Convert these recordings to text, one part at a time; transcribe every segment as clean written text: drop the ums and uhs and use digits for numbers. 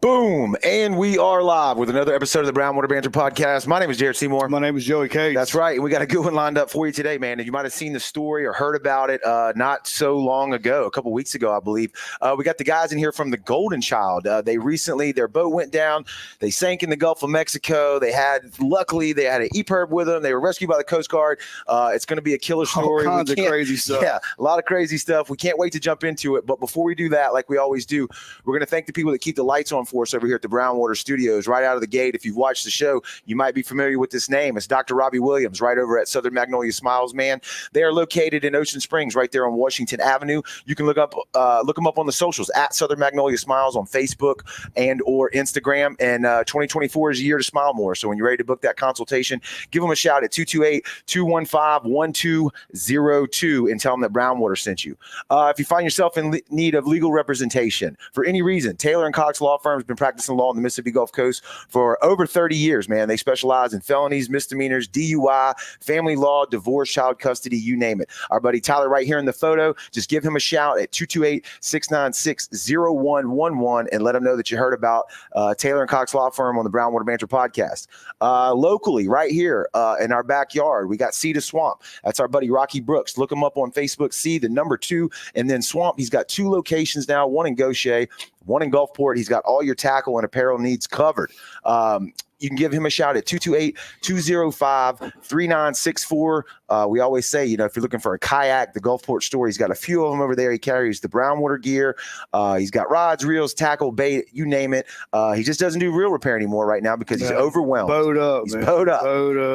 Boom. And we are live with another episode of the Brown Water Banter podcast. My name is Jared Seymour. My name is Joey Case. That's right. And we got a good one lined up for you today, man. And you might have seen the story or heard about it not so long ago, a couple weeks ago, I believe. We got the guys in here from the Golden Child. They recently, their boat went down. They sank in the Gulf of Mexico. Luckily, they had an EPIRB with them. They were rescued by the Coast Guard. It's going to be a killer story. All kinds of crazy stuff. Yeah, a lot of crazy stuff. We can't wait to jump into it. But before we do that, like we always do, we're going to thank the people that keep the lights on for us over here at the Brown Water Studios right out of the gate. If you've watched the show, you might be familiar with this name. It's Dr. Robbie Williams right over at Southern Magnolia Smiles, man. They are located in Ocean Springs right there on Washington Avenue. You can look them up on the socials at Southern Magnolia Smiles on Facebook and or Instagram. And 2024 is a year to smile more. So when you're ready to book that consultation, give them a shout at 228-215-1202 and tell them that Brown Water sent you. If you find yourself in need of legal representation for any reason, Taylor & Cox Law Firm has been practicing law on the Mississippi Gulf Coast for over 30 years, man. They specialize in felonies, misdemeanors, DUI, family law, divorce, child custody, you name it. Our buddy Tyler right here in the photo, just give him a shout at 228-696-0111 and let him know that you heard about Taylor & Cox Law Firm on the Brown Water Banter podcast. Locally, right here in our backyard, we got Sea to Swamp. That's our buddy Rocky Brooks. Look him up on Facebook, C, the number 2, and then Swamp. He's got 2 locations now, one in Goshen, one in Gulfport. He's got all your tackle and apparel needs covered. You can give him a shout at 228-205-3964. We always say, if you're looking for a kayak, the Gulfport store, he's got a few of them over there. He carries the Brown Water gear. He's got rods, reels, tackle, bait, you name it. He just doesn't do reel repair anymore right now because he's overwhelmed. Bowed up. He's bowed up.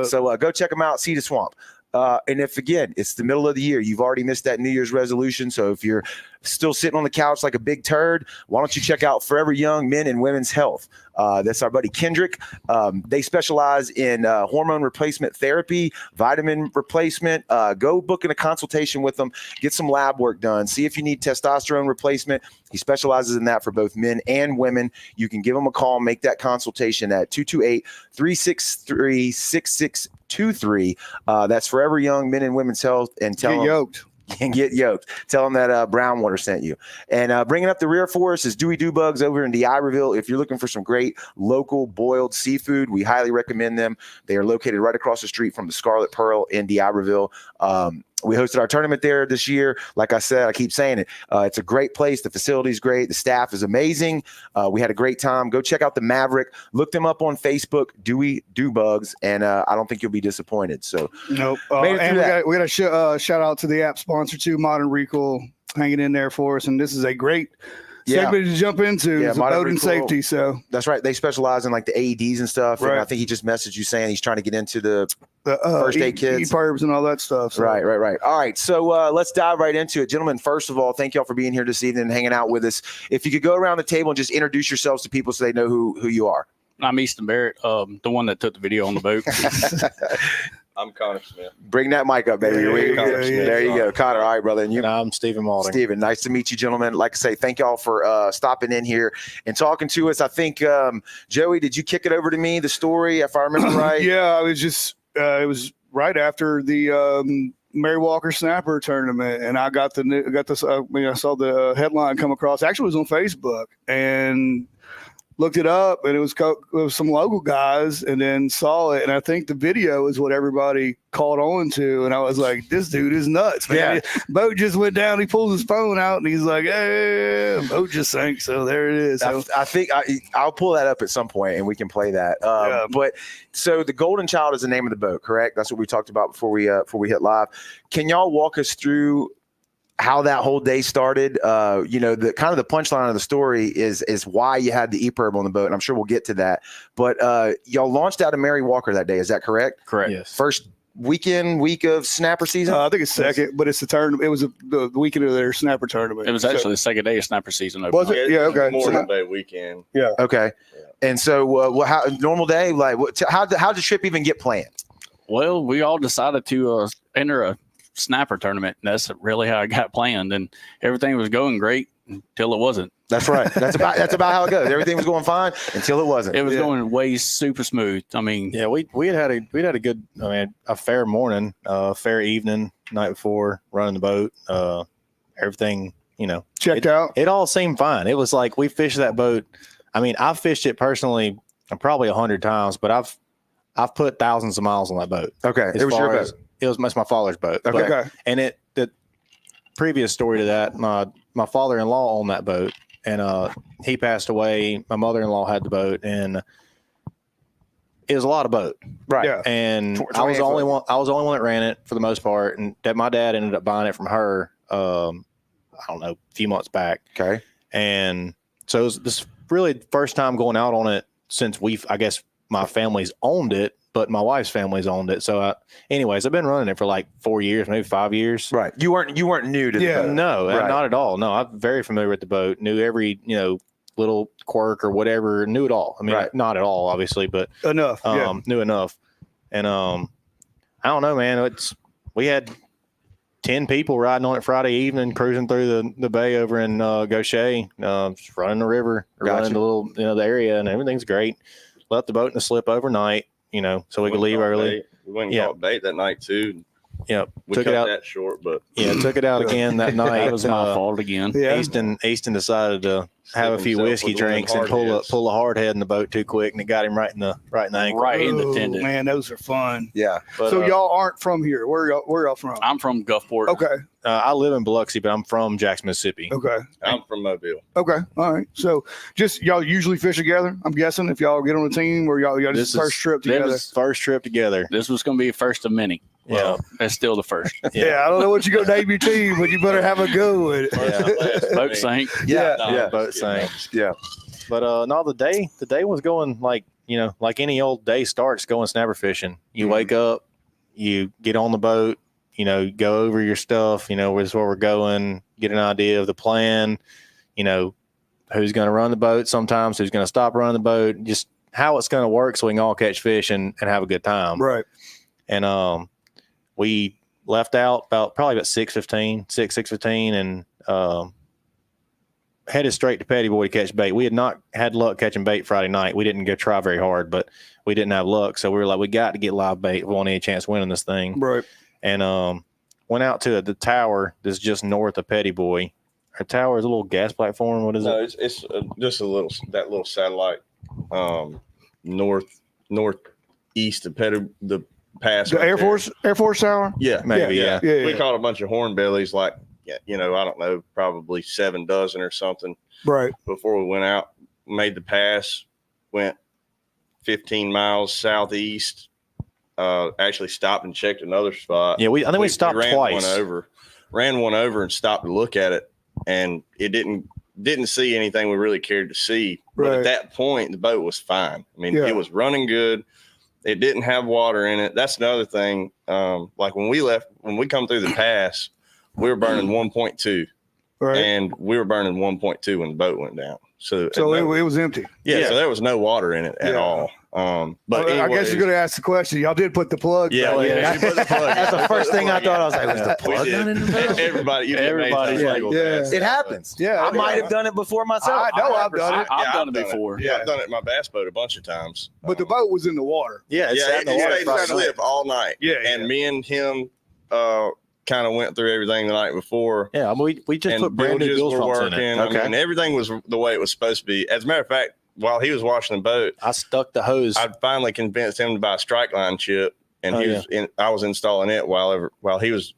So go check him out, Sea to Swamp. And if, again, it's the middle of the year, you've already missed that New Year's resolution. So if you're still sitting on the couch like a big turd, why don't you check out Forever Young Men and Women's Health? That's our buddy Kendrick. They specialize in hormone replacement therapy, vitamin replacement. Go book in a consultation with them. Get some lab work done. See if you need testosterone replacement. He specializes in that for both men and women. You can give him a call, make that consultation at 228-363-6623. That's Forever Young Men and Women's Health. And tell them. Yoked. And get yoked. Tell them that Brown Water sent you. And bringing up the rear for us is Dewey Do Bugs over in Iberville. If you're looking for some great local boiled seafood, we highly recommend them. They are located right across the street from the Scarlet Pearl in Iberville. We hosted our tournament there this year. Like I said, I keep saying it. It's a great place. The facility is great. The staff is amazing. We had a great time. Go check out the Maverick. Look them up on Facebook, Dewey Do Bugs, and I don't think you'll be disappointed. So, nope. And we got a shout out to the app sponsor too, Modern Recall, hanging in there for us. And this is a great segment to jump into. Yeah, boat and safety. So that's right. They specialize in like the AEDs and stuff. Right. And I think he just messaged you saying he's trying to get into the first aid kits, EPIRBs and all that stuff. So. Right. All right. So let's dive right into it. Gentlemen, first of all, thank y'all for being here this evening and hanging out with us. If you could go around the table and just introduce yourselves to people so they know who you are. I'm Easton Barrett, the one that took the video on the boat. I'm Connor Smith. Bring that mic up, baby. There you go. Connor, all right, brother. And I'm Stephen Malding. Stephen, nice to meet you, gentlemen. Like I say, thank y'all for stopping in here and talking to us. I think, Joey, did you kick it over to me, the story, if I remember right? Yeah, I was just it was right after the Mary Walker Snapper tournament, and I got this. I saw the headline come across. Actually, it was on Facebook, and looked it up, and it was some local guys, and then saw it, and I think the video is what everybody caught on to, and I was like, this dude is nuts, man. Yeah. Boat just went down, he pulls his phone out, and he's like, hey, boat just sank, so there it is. So, I think I'll pull that up at some point, and we can play that. But so the Golden Child is the name of the boat, correct? That's what we talked about before we hit live. Can y'all walk us through how that whole day started? The kind of the punchline of the story is why you had the EPIRB on the boat, and I'm sure we'll get to that. But y'all launched out of Mary Walker that day, is that correct? Correct. Yes. First week of snapper season? I think it's second, but it's the tournament. It was the weekend of their snapper tournament. It was actually the second day of snapper season. Was it? Yeah, okay. Memorial Day weekend. Yeah. Okay. Yeah. And so how normal day, like how did the trip even get planned? Well, we all decided to enter a snapper tournament. And that's really how it got planned, and everything was going great until it wasn't. That's right. That's about how it goes. Everything was going fine until it wasn't. It was going way super smooth. I mean, yeah, we had a good, a fair morning, fair evening, night before running the boat. Everything, checked out. It all seemed fine. It was like we fished that boat I mean, I've fished it personally probably 100 times, but I've put thousands of miles on that boat. Okay. It was your boat. It's my father's boat. Okay. Okay. And the previous story to that, my father-in-law owned that boat, and he passed away. My mother-in-law had the boat, and it was a lot of boat. Right. Yeah. And I was the only one that ran it for the most part, and that my dad ended up buying it from her. I don't know, a few months back. Okay. And so it was this really first time going out on it since I guess my family's owned it, but my wife's family's owned it. So anyways, I've been running it for like 4 years, maybe 5 years. Right. You weren't new to the boat. No, Right. not at all. No, I'm very familiar with the boat, knew every, little quirk or whatever, knew it all. I mean, Right. not at all, obviously, but Enough. knew enough. And I don't know, man. We had 10 people riding on it Friday evening, cruising through the bay over in Gaucher, just running the river, running the little, the area, and everything's great. Left the boat in the slip overnight, so we could leave early. We went and caught bait that night too. Yep. We took cut it out that short, but took it out again that night. That was my fault again. Yeah. Easton decided to have a Slip few himself whiskey with one of them drinks and hard heads. pull a hard head in the boat too quick, and it got him right in the ankle. Right in the Oh, tendon. man, those are fun. Yeah. But, So y'all aren't from here. Where y'all from? I'm from Gulfport. Okay. I live in Biloxi, but I'm from Jackson, Mississippi. Okay. I'm from Mobile. Okay. All right. So just y'all usually fish together, I'm guessing, if y'all get on a team, or y'all This just first is- trip together. First trip together. This was going to be first of many. Well, it's still the first. Yeah, I don't know what you're gonna name your team, but you better have a go with it. Boat sank. Yeah. No, Yeah. Boat sank. Yeah. But no, the day was going like any old day starts going snapper fishing. You wake up, you get on the boat, go over your stuff, this is where we're going, get an idea of the plan, who's going to run the boat sometimes, who's going to stop running the boat, just how it's going to work so we can all catch fish and have a good time. Right. And we left out probably about 6:15, and headed straight to Petty Boy to catch bait. We had not had luck catching bait Friday night. We didn't go try very hard, but we didn't have luck. So we were like, we got to get live bait if we want any chance of winning this thing. Right. And went out to the tower that's just north of Petty Boy. Our tower is a little gas platform. What is No, it? it's just that little satellite northeast of the pass. The right Air there. Force Tower. Yeah, Maybe, yeah. Yeah. We caught a bunch of hornbellies, like I don't know, probably 7 dozen or something Right. before we went out. Made the pass, went 15 miles southeast. Actually stopped and checked another spot. Yeah, I think we stopped ran twice. Ran one over and stopped to look at it, and it didn't see anything we really cared to see. But Right. at that point, the boat was fine. I mean, Yeah. it was running good. It didn't have water in it. That's another thing. Like when we come through the pass, we were burning 1.2, Right. and we were burning 1.2 when the boat went down. So it was empty. so there was no water in it at Yeah. all. But Well, I guess anyways, you're going to ask the question. Y'all did put the plug. Yeah, though. yeah. You put the plug in. That's the first thing I thought. I was like, was the We plug did. gun in the boat? Everybody's Everybody's like, yeah. It happens. Yeah, I might have done it before myself. I know I've done it. I've done it before. Yeah, I've done it in my bass boat a bunch of times. But the boat was in the water. Yeah, It sat in the water stayed Friday slip night. all night. Yeah, and yeah. me and him kind of went through everything the night before. Yeah, I mean, we just And put brand new bilges bilge were pumps in working. it. I mean, everything was the way it was supposed to be. As a matter of fact, while he was washing the boat, I stuck the hose. I finally convinced him to buy a strike line chip, and I was installing it while he was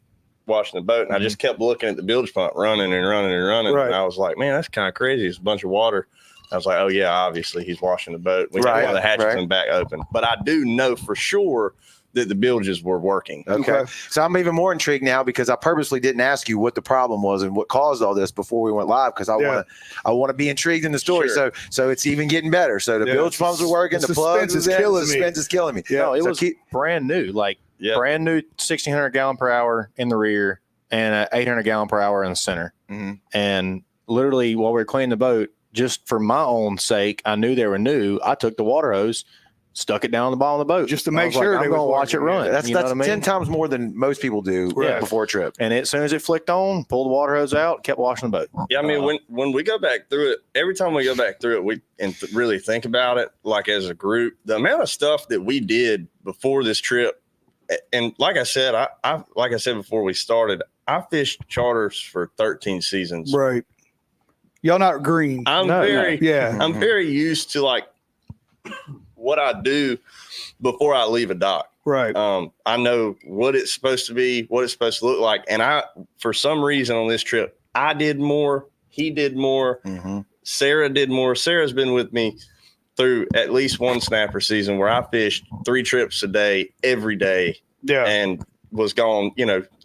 washing the boat, and I just kept looking at the bilge pump running and running and running, Right. and I was like, man, that's kind of crazy. It's a bunch of water. I was like, oh yeah, obviously he's washing the boat. We got Right, one of the hatches right. in back open, but I do know for sure that the bilges were working. Okay. So I'm even more intrigued now because I purposely didn't ask you what the problem was and what caused all this before we went live because I want to be intrigued in the story. Sure. So it's even getting better. So the bilge pumps are working, the plugs suspense is is in, killing the me. suspense is killing me. Yeah. No, it So was brand new, Yeah. brand new 1,600 gallon per hour in the rear and 800 gallon per hour in the center. Mhm. And literally, while we were cleaning the boat, just for my own sake, I knew they were new. I took the water hose, stuck it down on the bottom of the boat Just to I make was like, sure I'm they going to was watch it working. run. That's you know what I mean? 10 times more than most people do Right. before a trip. And as soon as it flicked on, pulled the water hose out, kept washing the boat. Yeah, I mean, when we go back through it, every time we go back through it, really think about it, like as a group, the amount of stuff that we did before this trip, and like I said, like I said before we started, I fished charters for 13 seasons. Right. Y'all not green. I'm No, very yeah. I'm very used to like what I do before I leave a dock. Right. I know what it's supposed to be, what it's supposed to look like. And for some reason on this trip, I did more, he did more, Sarah did more. Sarah's been with me through at least one snapper season where I fished 3 trips a day, every day, Yeah. and was gone,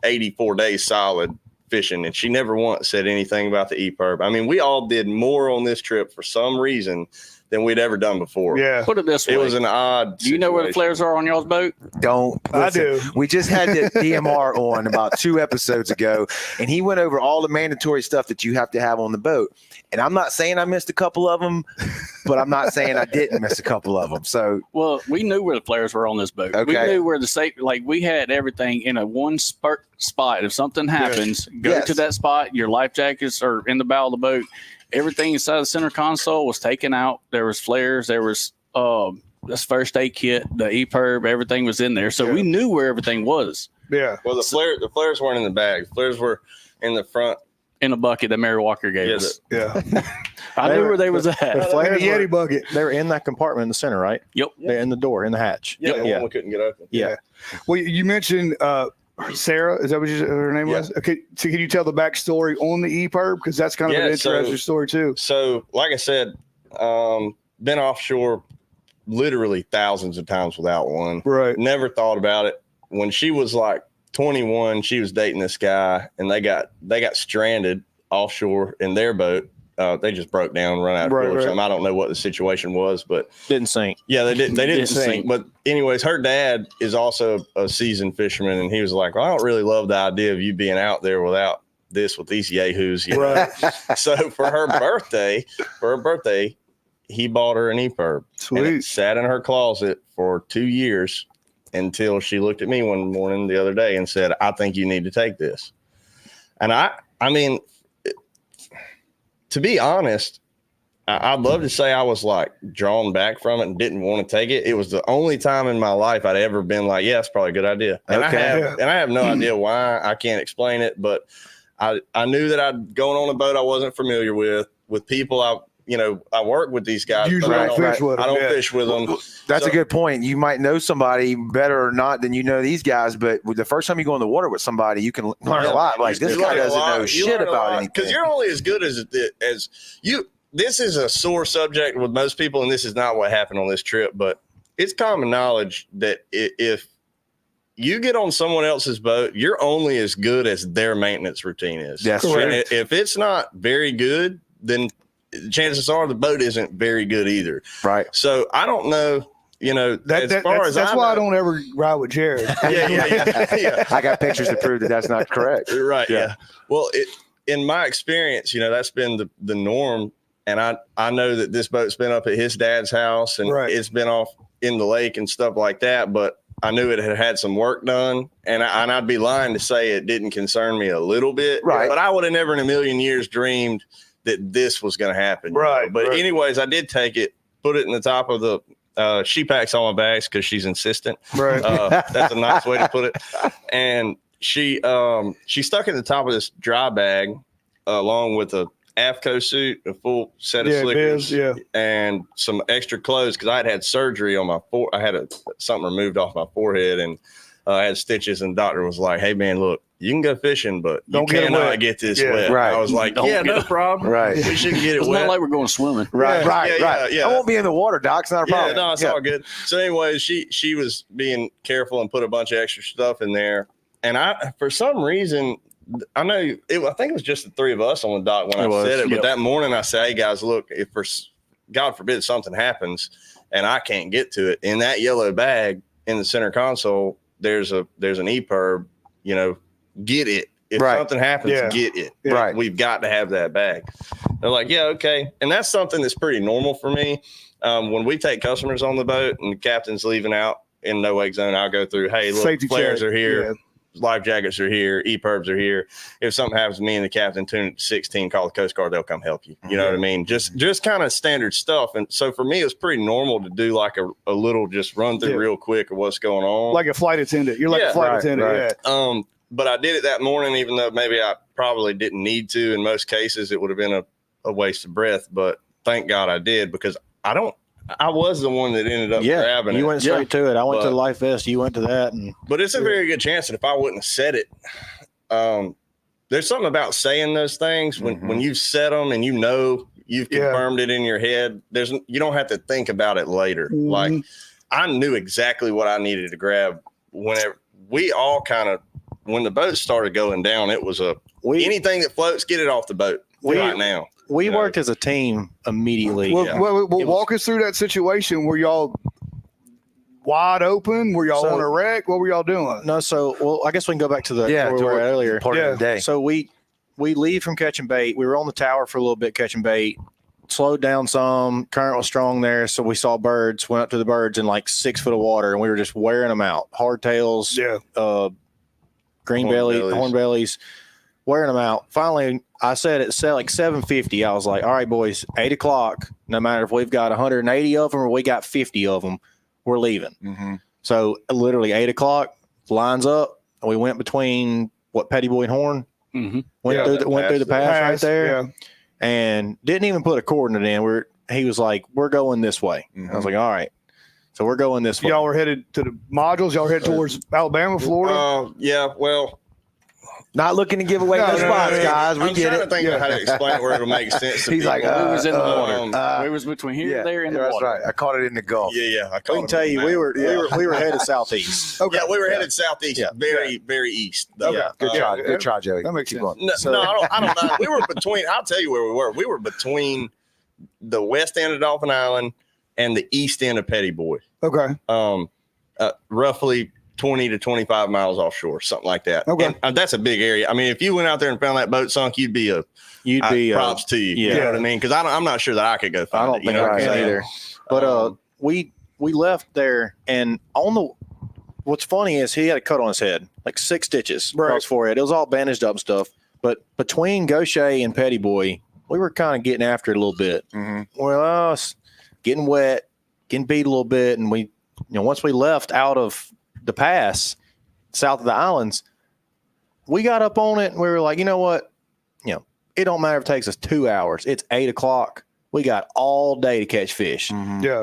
84 days solid fishing. And she never once said anything about the EPIRB. I mean, we all did more on this trip for some reason than we'd ever done before. Yeah. Put it this way. It was an odd Do you know where the situation. flares are on y'all's boat? Don't. I do. We just had the DMR on about 2 episodes ago, and he went over all the mandatory stuff that you have to have on the boat. And I'm not saying I missed a couple of them, but I'm not saying I didn't miss a couple of them. So, Well, we knew where the flares were on this boat. We Okay. knew where the safe, like we had everything in a one spot. If something happens, go Yes. to that spot. Your life jackets are in the bow of the boat. Everything inside the center console was taken out. There was flares. There was this first aid kit, the EPIRB, everything was in there. So we knew where everything was Yeah. Well, the flares weren't in the bag. The flares were in the front. in a bucket that Mary Walker gave Yeah, us. Yeah. I knew where they was The at. flares In a Yeti were, bucket. they were in that compartment in the center, right? Yep. They're in the door, in the hatch. Yeah, the Yeah. one we couldn't get open. Yeah. Well, you mentioned Sarah. Is that what her name Yeah. was? Okay. So can you tell the backstory on the EPIRB? Because that's kind of an Yeah, so- interesting story too. So, like I said, been offshore literally thousands of times without one. Right. Never thought about it. When she was like 21, she was dating this guy, and they got stranded offshore in their boat. They just broke down, run out of fuel or something. I don't know what the situation was, but Didn't sink. yeah, they didn't Didn't sink. sink. But anyways, her dad is also a seasoned fisherman, and he was like, well, I don't really love the idea of you being out there without this with these yahoos. You know? Right. So for her birthday, he bought her an EPIRB. And it Sweet. sat in her closet for 2 years until she looked at me one morning the other day and said, I think you need to take this. And I mean, to be honest, I'd love to say I was like drawn back from it and didn't want to take it. It was the only time in my life I'd ever been like, yeah, it's probably a good idea. And Okay. I have no idea why. I can't explain it, but I knew that I'd going on a boat I wasn't familiar with people. I work with these guys. Usually but I don't don't fish with them. I don't Yeah. fish with them. that's So- a good point. You might know somebody better or not than you know these guys, but the first time you go in the water with somebody, you can learn a lot. Like, this You guy learn a doesn't lot. know You shit learn a about lot, anything. because you're only as good as you. This is a sore subject with most people, and this is not what happened on this trip. But it's common knowledge that if you get on someone else's boat, you're only as good as their maintenance routine is. That's And true. if it's not very good, then chances are the boat isn't very good either. Right. So I don't know. As far as that's why I know- don't ever ride with Jared. Yeah. I got pictures to prove that that's not correct. Right. Yeah. Yeah. Well, in my experience, that's been the norm. And I know that this boat's been up at his dad's house and Right. it's been off in the lake and stuff like that. But I knew it had some work done, and I'd be lying to say it didn't concern me a little bit. Right. But I would have never in a million years dreamed that this was going to happen. Right, But right. anyways, I did take it, put it in the top of the she packs all my bags because she's insistent. Right. That's a nice way to put it. And she stuck in the top of this dry bag along with a AFCO suit, a full set of slickers, Biz, yeah. and some extra clothes because I'd had surgery on my I had something removed off my forehead, and I had stitches. And the doctor was like, "Hey man, look, you can go fishing, but you Don't get it cannot wet." get this Yeah. wet." Right. I was like, Don't "Yeah, get no it- problem. Right. We shouldn't get it It's wet." not like we're going swimming. Right, Yeah. right, Yeah, right. yeah. I won't be in the water, Doc. It's not a problem. Yeah, no, it's all good. So, anyways, she was being careful and put a bunch of extra stuff in there. And for some reason, I know I think it was just the 3 of us on the dock when It I was, said it. yep. But that morning, I said, "Hey guys, look, if God forbid something happens and I can't get to it, in that yellow bag in the center console, there's an EPIRB. Get it. If Right. something happens, Yeah. get it. Right. We've got to have that bag." They're like, "Yeah, okay." And that's something that's pretty normal for me. When we take customers on the boat and the captain's leaving out in no wake zone, I'll go through, "Hey, look, Safety flares check. are here. Yeah. Life jackets are here. EPIRBs are here. If something happens to me and the captain tune it to 16, call the Coast Guard. They'll come help you." You know what I mean? Just kind of standard stuff. And so for me, it was pretty normal to do like a little just run through Yeah. real quick of what's going on. Like a flight attendant. You're like Yeah. a flight Right, attendant. right. Yeah. But I did it that morning, even though maybe I probably didn't need to. In most cases, it would have been a waste of breath, but thank God I did, because I was the one that ended up grabbing it. You went straight to it. I went to the life vest. You went to that. But it's a very good chance that if I wouldn't have said it, there's something about saying those things when you've said them and you've confirmed it in your head. You don't have to think about it later. Like, I knew exactly what I needed to grab whenever we all when the boat started going down. It was anything that floats, get it off the boat right now. We worked as a team immediately. Well, walk us through that situation. Were y'all wide open? Were y'all on a wreck? What were y'all doing? No, I guess we can go back to where we were earlier. Part of the day. So we leave from catching bait. We were on the tower for a little bit catching bait. Slowed down some. Current was strong there, so we saw birds. Went up to the birds in like 6 foot of water, and we were just wearing them out. Hardtails, green belly, hornbellies, wearing them out. Finally, I said it said like 7:50. I was like, all right, boys, 8 o'clock. No matter if we've got 180 of them or we got 50 of them, we're leaving. So literally 8 o'clock, lines up. We went between Petty Boy and Horn. Went through the pass right there, and didn't even put a coordinate in. He was like, we're going this way. I was like, all right. So we're going this way. Y'all were headed to the modules. Y'all headed towards Alabama, Florida. Well. Not looking to give away no spots, guys. We get it. I'm trying to think of how to explain it where it'll make sense. He's people. like, we was in the water. We was between here and there in the water. That's right. I caught it in the Gulf. I can tell you, we were headed southeast. Okay. Yeah, we were headed southeast, very east. Okay. Good try, Joey. That makes sense. No, I don't know. We were between. I'll tell you where we were. We were between the west end of Dolphin Island and the east end of Petty Boy. Okay. Roughly 20 to 25 miles offshore, something like that. Okay. And that's a big area. I mean, if you went out there and found that boat sunk, you'd be props to you. Yeah. You know what I mean? Because I'm not sure that I could go find it. I don't think I can either. But we left there, and what's funny is he had a cut on his head, like 6 stitches across his forehead. It was all bandaged up and stuff. But between Gaucher and Petty Boy, we were kind of getting after it a little bit. Well, it's getting wet, getting beat a little bit, and we, once we left out of the pass south of the islands, we got up on it and we were like, you know what? It don't matter if it takes us 2 hours. It's 8 o'clock. We got all day to catch fish.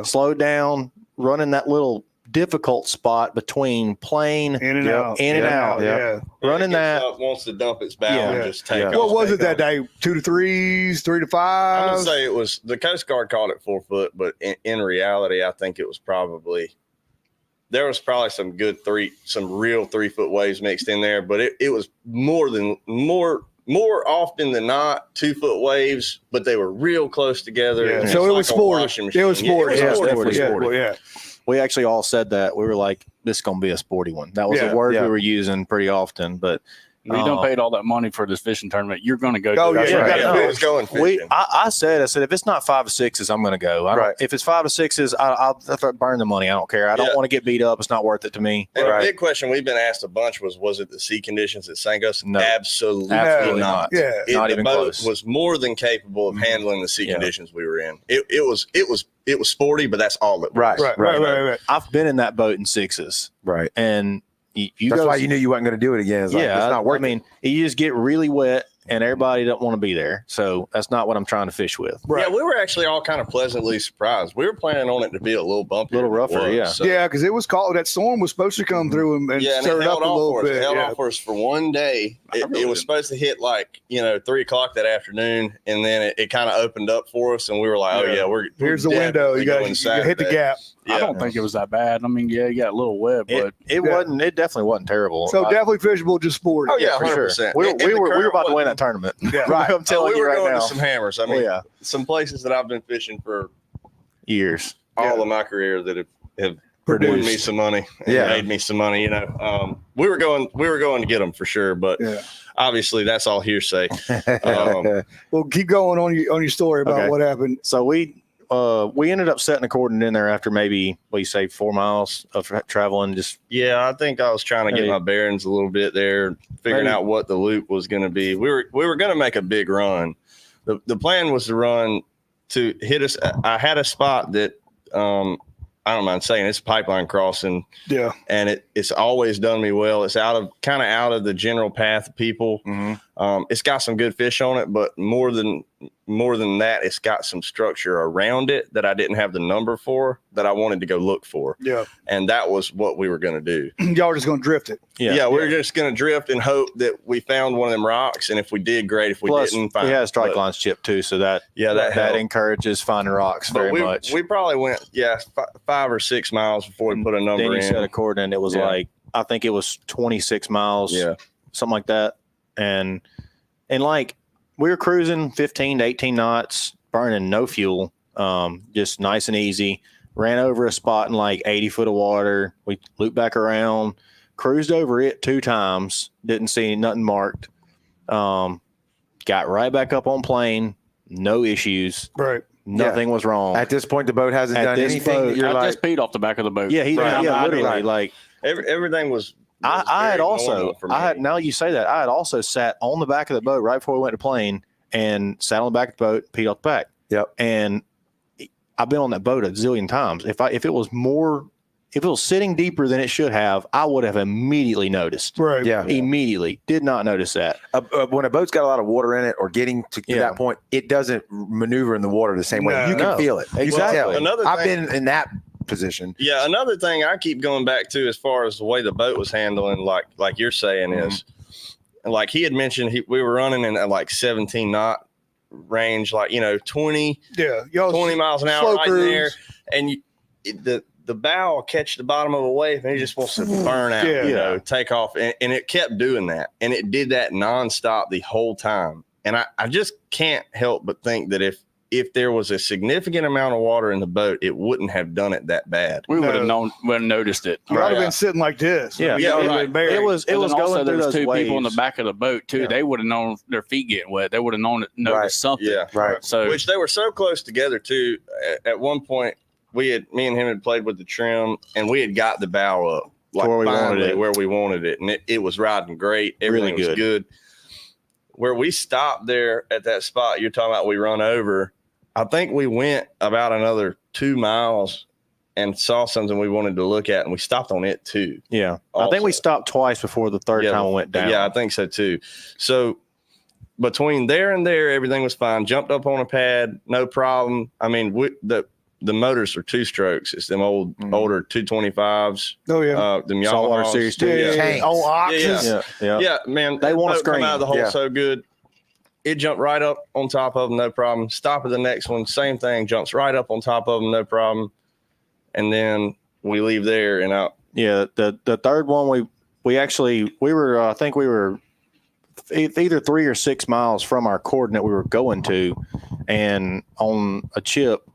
Slow down, running that little difficult spot between plane in and out. Running that. Wants to dump its bow and just take off. What was it that day? 2 to 3s, 3 to 5s? I would say it was, the Coast Guard called it 4 foot, but in reality, I think it was there was probably some real 3 foot waves mixed in there, but it was more often than not 2 foot waves, but they were real close together. Yeah. So it was sporty. It was sporty. Yeah. We actually all said that. We were like, this is going to be a sporty one. That was a word we were using pretty often, but we don't paid all that money for this fishing tournament. You're going to go. Going fishing. I said, if it's not 5 or 6s, I'm going to go. If it's 5 or 6s, I'll burn the money. I don't care. I don't want to get beat up. It's not worth it to me. And a big question we've been asked a bunch was it the sea conditions that sank us? No, absolutely not. Not even close. The boat was more than capable of handling the sea conditions we were in. It was sporty, but that's all it was. Right. I've been in that boat in 6s. Right. And that's why you knew you weren't going to do it again. It's not worth it. You just get really wet and everybody don't want to be there. So that's not what I'm trying to fish with. Right. Yeah, we were actually all kind of pleasantly surprised. We were planning on it to be a little bumpy. A little rougher, Yeah, because it was called, that storm was supposed to come through and stir it up a little bit. It held off for us for one day. It was supposed to hit 3 o'clock that afternoon, and then it kind of opened up for us, and we were like, here's the window. You got to hit the gap. I don't think it was that bad. I mean, you got a little wet, but it wasn't. It definitely wasn't terrible. So definitely fishable, just sport. Oh yeah, for 100%. sure. We were about to win that tournament. Right. I'm telling you right now. We were going to some hammers. I mean, some places that I've been fishing for years, all of my career that have won me some money, and made me some money. We were going to get them for sure, but obviously that's all hearsay. Well, keep going on your story about what happened. So we ended up setting a coordinate in there after maybe 4 miles of traveling. I think I was trying to get my bearings a little bit there, figuring out what the loop was going to be. We were going to make a big run. The plan was to run to hit us. I had a spot that I don't mind saying, it's a pipeline crossing. Yeah. And it's always done me well. It's out of the general path of people. It's got some good fish on it, but more than more than that, it's got some structure around it that I didn't have the number for that I wanted to go look for. Yeah. And that was what we were going to do. Y'all were just going to drift it. Yeah, we were just going to drift and hope that we found one of them rocks. And if we did, great. If we didn't, fine. We had a strike lines chip too, so that helped. encourages finding rocks very much. We probably went 5 or 6 miles before we put a number then you in. set a coordinate. It was like I think it was 26 miles. Yeah, something like that. And like we were cruising 15 to 18 knots, burning no fuel, just nice and easy. Ran over a spot in like 80 foot of water. We looped back around, cruised over it 2 times, didn't see nothing marked. Got right back up on plane, no issues. Right. Nothing was wrong. At this point, the boat hasn't done anything. Boat, You're I like, just peed off the back of the boat. yeah, literally right. like everything was. I had very also, normal for me. now you say that, I had also sat on the back of the boat right before we went to plane and sat on the back of the boat, peed off the back. Yep. And I've been on that boat a zillion times. If it was sitting deeper than it should have, I would have immediately noticed. Right. yeah. Immediately. Did not notice that. When a boat's got a lot of water in it or getting to that point, it doesn't maneuver in the water the same way. No. You can feel it. You can tell it. Another I've thing- been in that position. Yeah, another thing I keep going back to as far as the way the boat was handling, like you're saying, is like he had mentioned we were running in at like 17 knot range, like 20 miles an hour right there, and the bow will catch the bottom of a wave and it just wants to burn out, take off, and it kept doing that, and it did that nonstop the whole time. And I just can't help but think that if there was a significant amount of water in the boat, it wouldn't have done it that bad. We would have noticed it. You might have been sitting like this. Yeah. Right. It was But then also going there through was those 2 waves. people in the back of the boat too. Yeah. They would have known their feet getting wet. They would have noticed something. Yeah, Right. So which they were so close together too. At one point, me and him had played with the trim, and we had got the bow up like where we wanted it, and it was riding great. Everything Really was good. Where we stopped there at that spot you're talking about, we run over. I think we went about another 2 miles and saw something we wanted to look at, and we stopped on it too. Yeah. Also. I think we stopped twice before the third time we went down. Yeah, I think so too. So between there and there, everything was fine. Jumped up on a pad, no problem. I mean, the motors are 2 strokes. It's them older 225s. Oh yeah. Them Saltwater Yamahas. Series 2. Tanks. Oh, oxys. Yeah, man. They want to boat come scream. out of the hole Yeah. so good. It jumped right up on top of them, no problem. Stop at the next one, same thing. Jumps right up on top of them, no problem. And then we leave there and out. Yeah, the third one we were I think we were either 3 or 6 miles from our coordinate we were going to, and on a chip,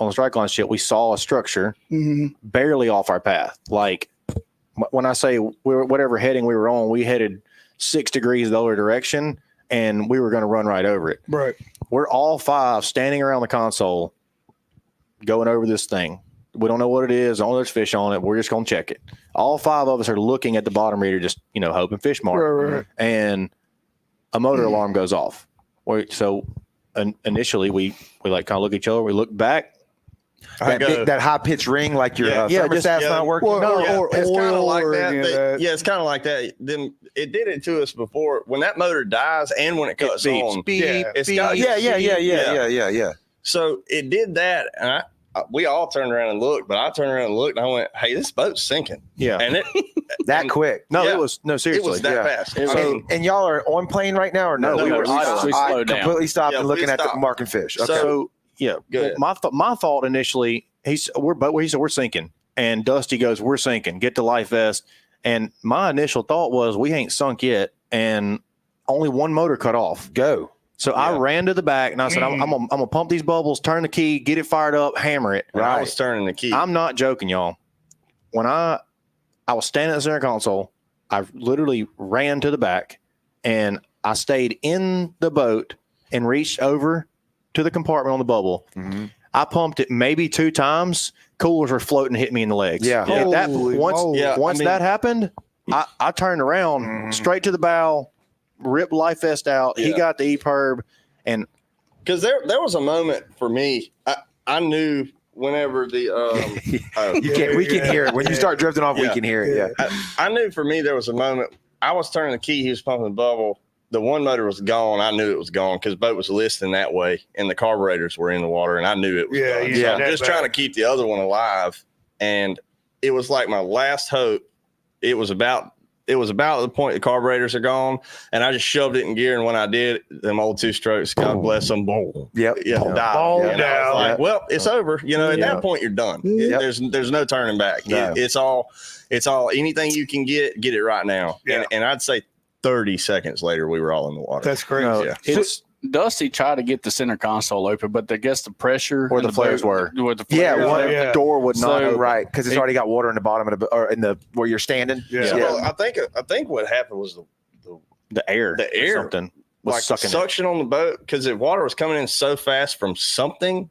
on the strike line chip, we saw a structure barely off our path. Like when I say whatever heading we were on, we headed 6 degrees the other direction, and we were going to run right over it. Right. We're all 5 standing around the console going over this thing. We don't know what it is. Only there's fish on it. We're just going to check it. All 5 of us are looking at the bottom reader, just, hoping fish mark. Right. And a motor alarm goes off. So initially we like kind of look at each other. We look back. That high pitched ring, like your thermostat's not working. It's kind of like or that. any of that. Yeah, it's kind of like that. Then it did it to us before. When that motor dies and when it cuts on, it's got Yeah. So it did that, and we all turned around and looked. But I turned around and looked, and I went, "Hey, this boat's sinking." Yeah, and it that quick. No, Yeah. it was seriously. it was that fast. And y'all are on plane right now, or no? No, we were idle. We slowed down. Completely stopped Yeah, and looking we at the stopped. marking fish. Okay. So yeah, Good. my thought initially, he said we're sinking, and Dusty goes, "We're sinking. Get the life vest." And my initial thought was, we ain't sunk yet, and only one motor cut off. Go. So I ran to the back and I said, I'm gonna pump these bubbles, turn the key, get it fired up, hammer it. And I was turning the key. I'm not joking, y'all. When I was standing at the center console, I literally ran to the back and I stayed in the boat and reached over to the compartment on the bubble. Mm-hmm. I pumped it maybe 2 times. Coolers were floating, hit me in the legs. Yeah. If that, Holy once moly. Yeah, once I mean- that happened, I turned around straight to the bow, ripped life vest out. He Yeah. got the EPIRB, and Because there was a moment for me. I knew whenever the We can hear it when you start drifting off. We Yeah. can hear it. Yeah. I knew for me there was a moment. I was turning the key. He was pumping the bubble, the one motor was gone. I knew it was gone because the boat was listing that way, and the carburetors were in the water, and I knew it was gone. Yeah, So I'm just trying to keep the other one alive, and it was like my last hope. It was about the point the carburetors are gone, and I just shoved it in gear. And when I did, them old 2-strokes, God bless them, boom, Yep. died. Ball And I was down. like, well, it's over. You know, at that point, you're done. Yep. There's no turning back. No. It's all anything you can get it right now. Yeah. And I'd say 30 seconds later, we were all in the water. That's crazy. No. Yeah. It's Dusty tried to get the center console open, but I guess the pressure Where and the flares boat- were. where the Yeah, flares one were. yeah. the door would not So- right because it's already got water in the bottom of the or in the where you're standing. Yeah. Well, I think what happened was The air. The air. Or something was like sucking it. suction on the boat because the water was coming in so fast from something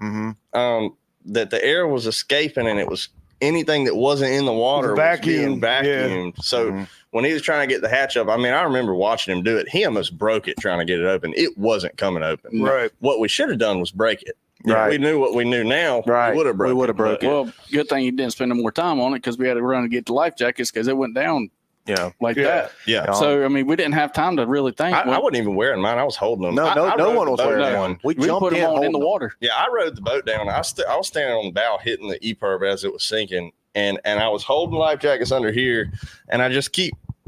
Mm-hmm. that the air was escaping, and it was anything that wasn't in the water was being vacuumed. So Mhm. when he was trying to get the hatch up, I mean, I remember watching him do it. He almost broke it trying to get it open. It wasn't coming open. Right. What we should have done was break it. Right. If we knew what we knew now, Right. we would have broke it. Well, good thing you didn't spend no more time on it because we had to run and get the life jackets because it went down Yeah. like Yeah. that. Yeah. So I mean, we didn't have time to really think. I wasn't even wearing mine. I was holding them. No, I no rode one the was boat wearing down. one. we jumped put them on in holding the them. water. Yeah, I rode the boat down. I was standing on the bow hitting the EPIRB as it was sinking, and I was holding life jackets under here, and I just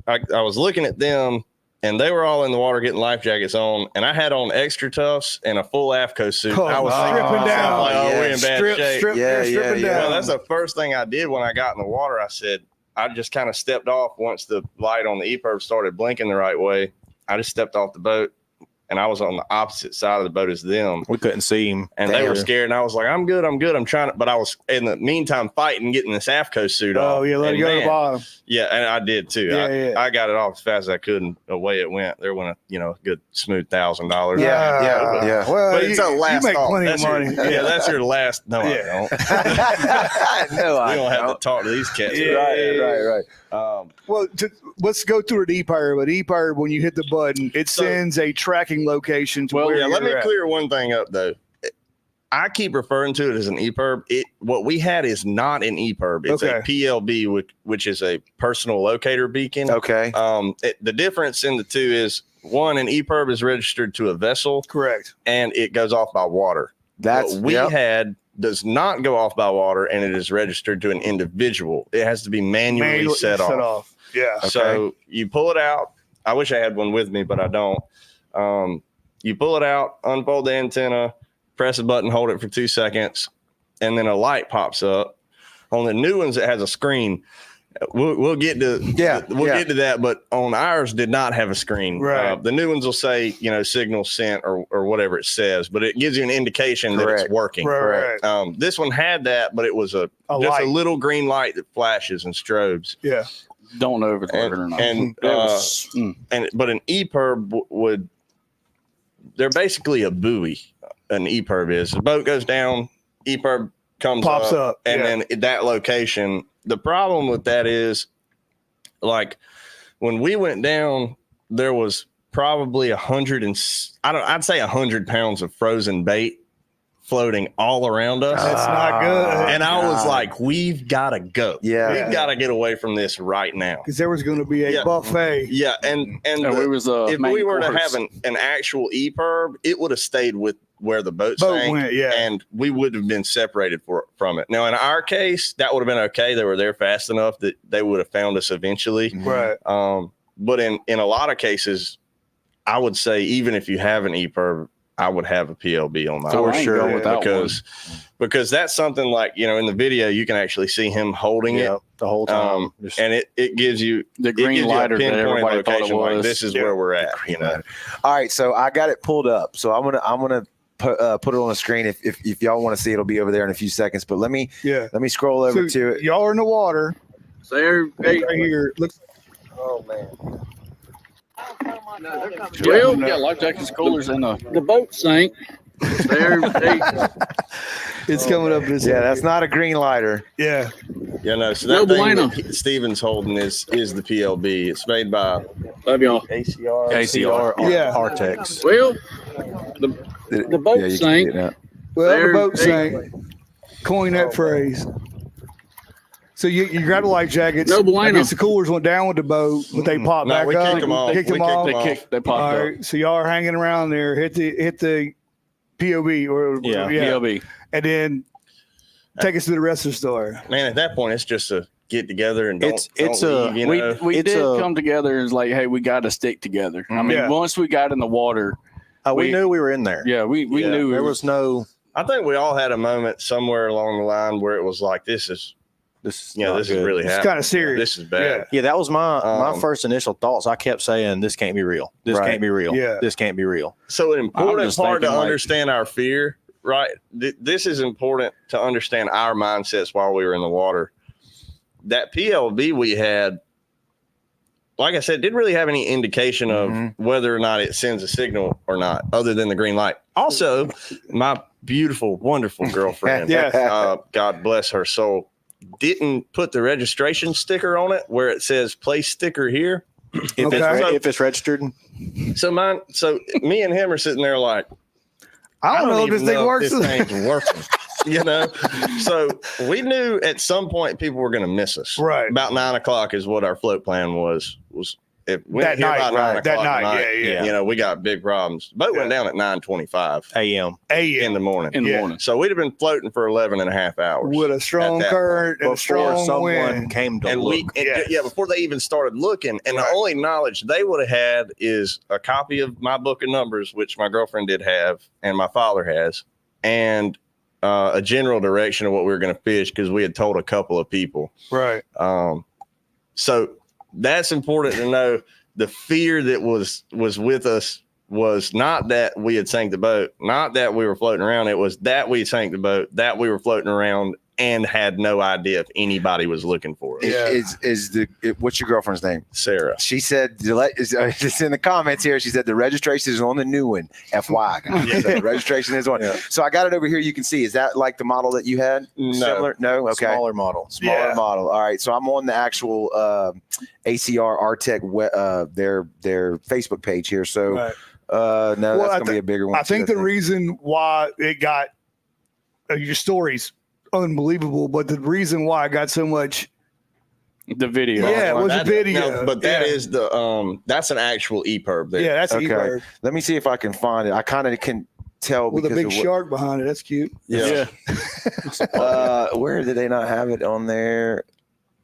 I was looking at them, and they were all in the water getting life jackets on, and I had on extra tufts and a full AFCO suit. Oh, I was stripping thinking, down. like, oh, Yeah. we're in bad shape. Stripping Yeah. down. Well, that's the first thing I did when I got in the water. I said, I just kind of stepped off once the light on the EPIRB started blinking the right way. I just stepped off the boat, and I was on the opposite side of the boat as them. We couldn't see him. And they Damn. were scared, and I was like, I'm good. I'm trying to, but I was in the meantime fighting, getting this AFCO suit off. Oh, yeah, let it And go to the man, bottom. Yeah, and I did too. Yeah. I got it off as fast as I could, and away it went. There went a good smooth $1,000. Yeah. Well, But it's a last you make thought. plenty That's of your- money. yeah, that's your last. No, Yeah. I don't. No, We I don't have to don't. talk to these cats. Yeah. Right. Well, let's go through the EPIRB. But EPIRB, when you hit the button, it So- sends a tracking location to Well, where Yeah, let me you're at. clear one thing up though. I keep referring to it as an EPIRB. What we had is not an EPIRB. It's a Okay. PLB, which is a personal locator beacon. Okay. The difference in the two is one, an EPIRB is registered to a vessel Correct. and it goes off by water. That's what we yep. had does not go off by water, and it is registered to an individual. It has to be manually set off. Yeah. So you pull it out. I wish I had one with me, but I don't. You pull it out, unfold the antenna, press a button, hold it for 2 seconds, and then a light pops up. On the new ones, it has a screen. We'll get to get to that, but on ours did not have a screen. Right. The new ones will say signal sent or whatever it says, but it gives you an indication that it's working. Right. This one had that, but it was just light. a little green light that flashes and strobes. Yeah. Don't know if it's working or not. But an EPIRB they're basically a buoy. An EPIRB is the boat goes down, EPIRB Pops up, and yeah. then at that location. The problem with that is, like, when we went down, there was probably 100 pounds of frozen bait floating all around us. That's not good. And I was like, we've got to go. Yeah. We've got to get away from this right now. Because there was going to be a Yeah. buffet. Yeah. And we was if main we were to course. have an actual EPIRB, it would have stayed with where the boat sank, went, yeah. and we would have been separated from it. Now, in our case, that would have been okay. They were there fast enough that they would have found us eventually. Right. But in a lot of cases, I would say even if you have an EPIRB, I would have a PLB on my So own. I ain't going without because that's something like, in the video, you can actually see him holding it. The whole time. Just- And it gives you The it gives green you a lighter that pinpoint everybody thought it location, like, was. this is where we're at. All right, so I got it pulled up. So I'm gonna put it on the screen. If y'all want to see, it'll be over there in a few seconds. But let me scroll over So to it. y'all are in the water. So there, Right here. Looks Oh, man. well, yeah, life jackets, coolers, and the boat sank. There, it's coming up this Yeah, that's not a green lighter. Yeah. So No that thing bueno. that Steven's holding is the PLB. It's made by love y'all. ACR. Yeah. Artex. Well, the boat you can sank. see that. Well, There- the boat there- sank. Coin that phrase. So you grab the life jackets. No bueno. I guess the coolers went down with the boat, but they popped back we up. kicked them off. Kicked them off. They popped All up. right. So y'all are hanging around there. Hit the POV or PLB. and then take us to the rest of the story. Man, at that point, it's just a get together and don't It's leave, you know? We It's did a- come together and it's like, hey, we got to stick together. I mean, Yeah. once we got in the water, we knew we were in there. yeah, we Yeah. knew There was no. I think we all had a moment somewhere along the line where it was like, this is This really It's happening. kind of serious. This is bad. Yeah, that was my Um, first initial thoughts. I kept saying, "This can't be real. This Right. can't be real. Yeah. This can't be real." So an important just part to thinking, like- understand our fear, right? This is important to understand our mindsets while we were in the water. That PLB we had, like I said, didn't really have any indication of whether or not it sends a signal or not, other than the green light. Also, my beautiful, wonderful girlfriend, God bless her soul, didn't put the registration sticker on it where it says place sticker here. If Okay. if it's registered, So me and him are sitting there like, I don't know if this even thing know works. This thing's working, you know. So we knew at some point people were going to miss us. Right. About 9 o'clock is what our float plan was. If we That didn't hear night, about 9 right. o'clock That at night, night, yeah. you know, we got big problems. The boat went Yeah. down at 9:25 a.m. in the morning. in the Yeah. morning. So we'd have been floating for 11 and a half hours With a strong at that current and a Before strong someone wind. came to and look. before they even started looking, and the only knowledge they would have had is a copy of my book of numbers, which my girlfriend did have and my father has, and a general direction of what we were going to fish because we had told a couple of people. Right. So that's important to know. The fear that was with us was not that we had sank the boat, not that we were floating around. It was that we sank the boat, that we were floating around and had no idea if anybody was looking for us. Yeah. What's your girlfriend's name? Sarah. She said, it's in the comments here. She said the registration is on the new one. FY, guys. So the registration is on. Yeah. So I got it over here. You can see. Is that like the model that you had? No. Similar? No. Okay. Smaller model. Smaller Yeah. model. All right. So I'm on the actual ACR Artec their Facebook page here. So Right. no, Well, that's I gonna be a bigger one. I think too, the reason why it got your story's unbelievable, but the reason why I got so much, The video. yeah, it was a That- video. no, but that Yeah. is the that's an actual EPIRB there. Yeah, that's Okay. EPIRB Let me see if I can find it. I kind of can tell with a because big of what- shark behind it. That's cute. Yeah. Where did they not have it on there?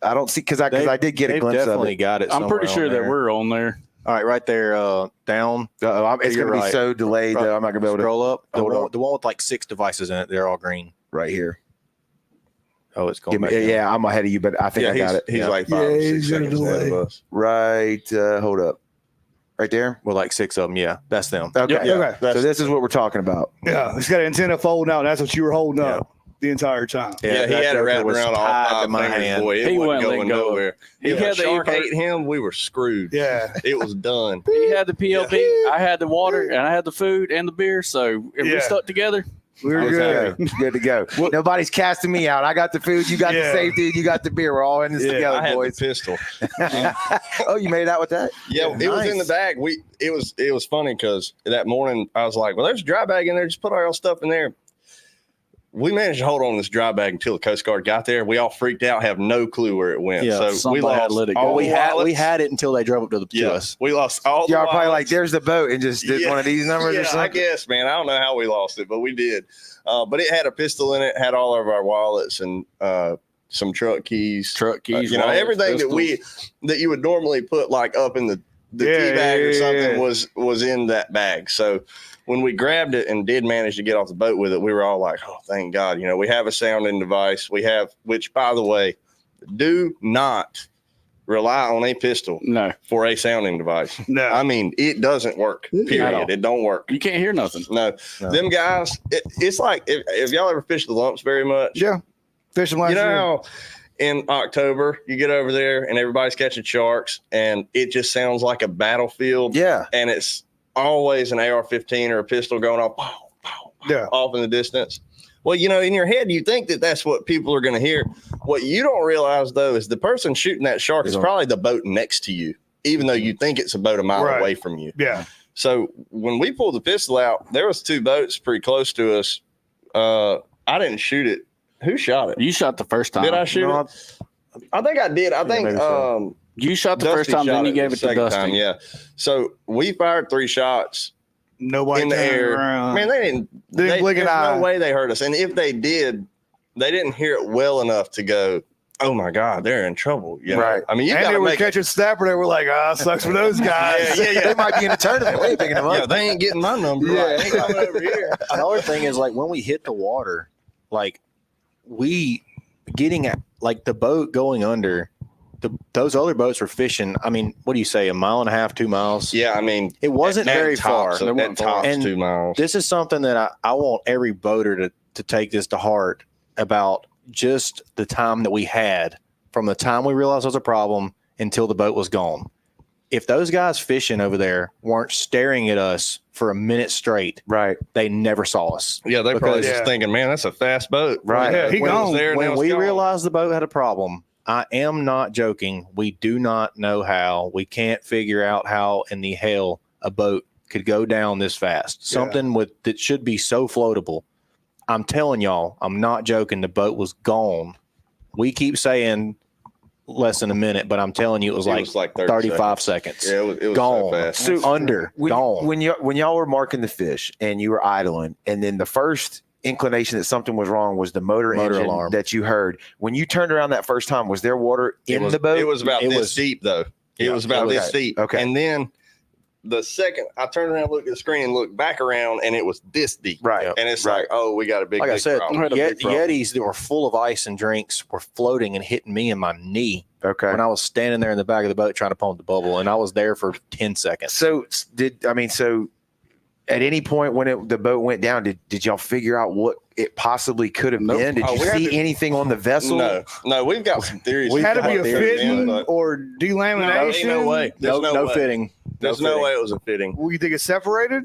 I don't see because I did get a They've glimpse of definitely it. got it. I'm pretty somewhere sure on that we're on there. All right, right there, down. It's You're going to be right. so delayed that I'm not going to be able to Scroll up. Hold on. The one with like 6 devices in it. They're all green. right here. Oh, it's going Give me, back. down. yeah, I'm ahead of you, but I think I got it. He's Yeah. like 5 or Yeah, 6 he's got a seconds ahead of delay. us. Right. Hold up. Right there. With like 6 of them. Yeah, that's them. Okay. Yeah. Okay. So this is what we're talking about. Yeah, it's got an antenna folding out. And that's what you were holding up the entire time. Yeah, he that had it joker wrapped was around all tied 5 to my fingers, hand. boy. It He wasn't wouldn't let going go. nowhere. He If had a the shark EPIRB. ate him, we were screwed. Yeah. It was done. He had the PLB, I had the water, and I had the food and the beer. So if Yeah. we stuck together, We were good. Good to go. Nobody's casting me out. I got the food. You got Yeah. the safety. And you got the beer. We're all in this Yeah, I together, had boys. the pistol. Oh, you made out with that? Yeah, it was in the Nice. bag. It was funny because that morning I was like, well, there's a dry bag in there. Just put all our stuff in there. We managed to hold on to this dry bag until the Coast Guard got there. We all freaked out, have no clue where it went. Yeah, so we somebody lost had let it all go. We had wallets. it until they drove up to Yeah, us. we lost all the Y'all probably like, wallets. there's the boat, and just did Yeah. one of these numbers Yeah, or I something. guess, man. I don't know how we lost it, but we did. But it had a pistol in it, had all of our wallets and some truck keys. truck keys, You know, wallets, everything pistols. that you would normally put like up in the Yeah, key bag or yeah, something yeah. was in that bag. So when we grabbed it and did manage to get off the boat with it, we were all like, oh, thank God. You know, we have a sounding device. Which by the way, do not rely on a pistol No, for a sounding device. No. I mean, it doesn't work, period. It don't work. you can't hear nothing. No, them guys, it's like, if y'all ever fish the lumps very much, Yeah. Fishing last you know year. how in October you get over there and everybody's catching sharks and it just sounds like a battlefield. Yeah. And it's always an AR-15 or a pistol going off, pow, pow, pow, Yeah. off in the distance. Well, you know, in your head, you think that that's what people are going to hear. What you don't realize, though, is the person shooting that shark is probably the boat next to you, even though you think it's a boat a mile Right. away from you. Yeah. So when we pulled the pistol out, there was 2 boats pretty close to us. I didn't shoot it. Who shot it? You shot the first time. Did I shoot No, it? I think I did. I think maybe so. You shot the Dusty first time, shot then you it gave the it to second Dusty. time, yeah. So we fired 3 shots Nobody in the turned air. around. Man, they didn't. They didn't blink an there's eye. no way they heard us. And if they did, they didn't hear it well enough to go, "Oh my God, they're in trouble." You know? Right. I mean, you And got they to were make it. catching snapper. They were like, sucks for those guys. They might be in a tournament. We ain't picking them up. Yeah, they ain't getting my number. Yeah. Right. They ain't coming over here. Another thing is like when we hit the water, like we getting at like the boat going under. Those other boats were fishing. I mean, what do you say? 1.5 miles, 2 miles? Yeah, I mean, It wasn't at very tops, far. At tops, And 2 miles. This is something that I want every boater to take this to heart about just the time that we had from the time we realized it was a problem until the boat was gone. If those guys fishing over there weren't staring at us for a minute straight, Right. they never saw us. Yeah, they probably Because- just thinking, "Man, that's a fast boat." Right. Yeah, he When it was gone. there, and then it When was we gone. realized the boat had a problem, I am not joking. We do not know how. We can't figure out how in the hell a boat could go down this fast. Something that should be so floatable. I'm telling y'all, I'm not joking. The boat was gone. We keep saying less than a minute, but I'm telling you, it was like 30 35 seconds. Yeah, it was Gone. so fast. So Under, gone. When y'all were marking the fish and you were idling, and then the first inclination that something was wrong was the motor engine alarm that you heard. When you turned around that first time, was there water in was, the boat? It was about It this was- deep, though. It Yeah, was about okay, this deep. okay. And then the second I turned around, looked at the screen, and looked back around, and it was this deep. Right. And it's Right. like, oh, we got a big, Like I big said, problem. had a big problem. Yetis that were full of ice and drinks were floating and hitting me in my knee Okay. when I was standing there in the back of the boat trying to pump the bubble, and I was there for 10 seconds. So at any point when the boat went down, did y'all figure out what it possibly could have Nope. been? Did Oh, you we had see to- anything on the vessel? No, we've got some theories. It had to be a Theories, fitting but or Ain't delamination. no way. There's No way. fitting. There's No no fitting. way it was a fitting. Well, you think it's separated?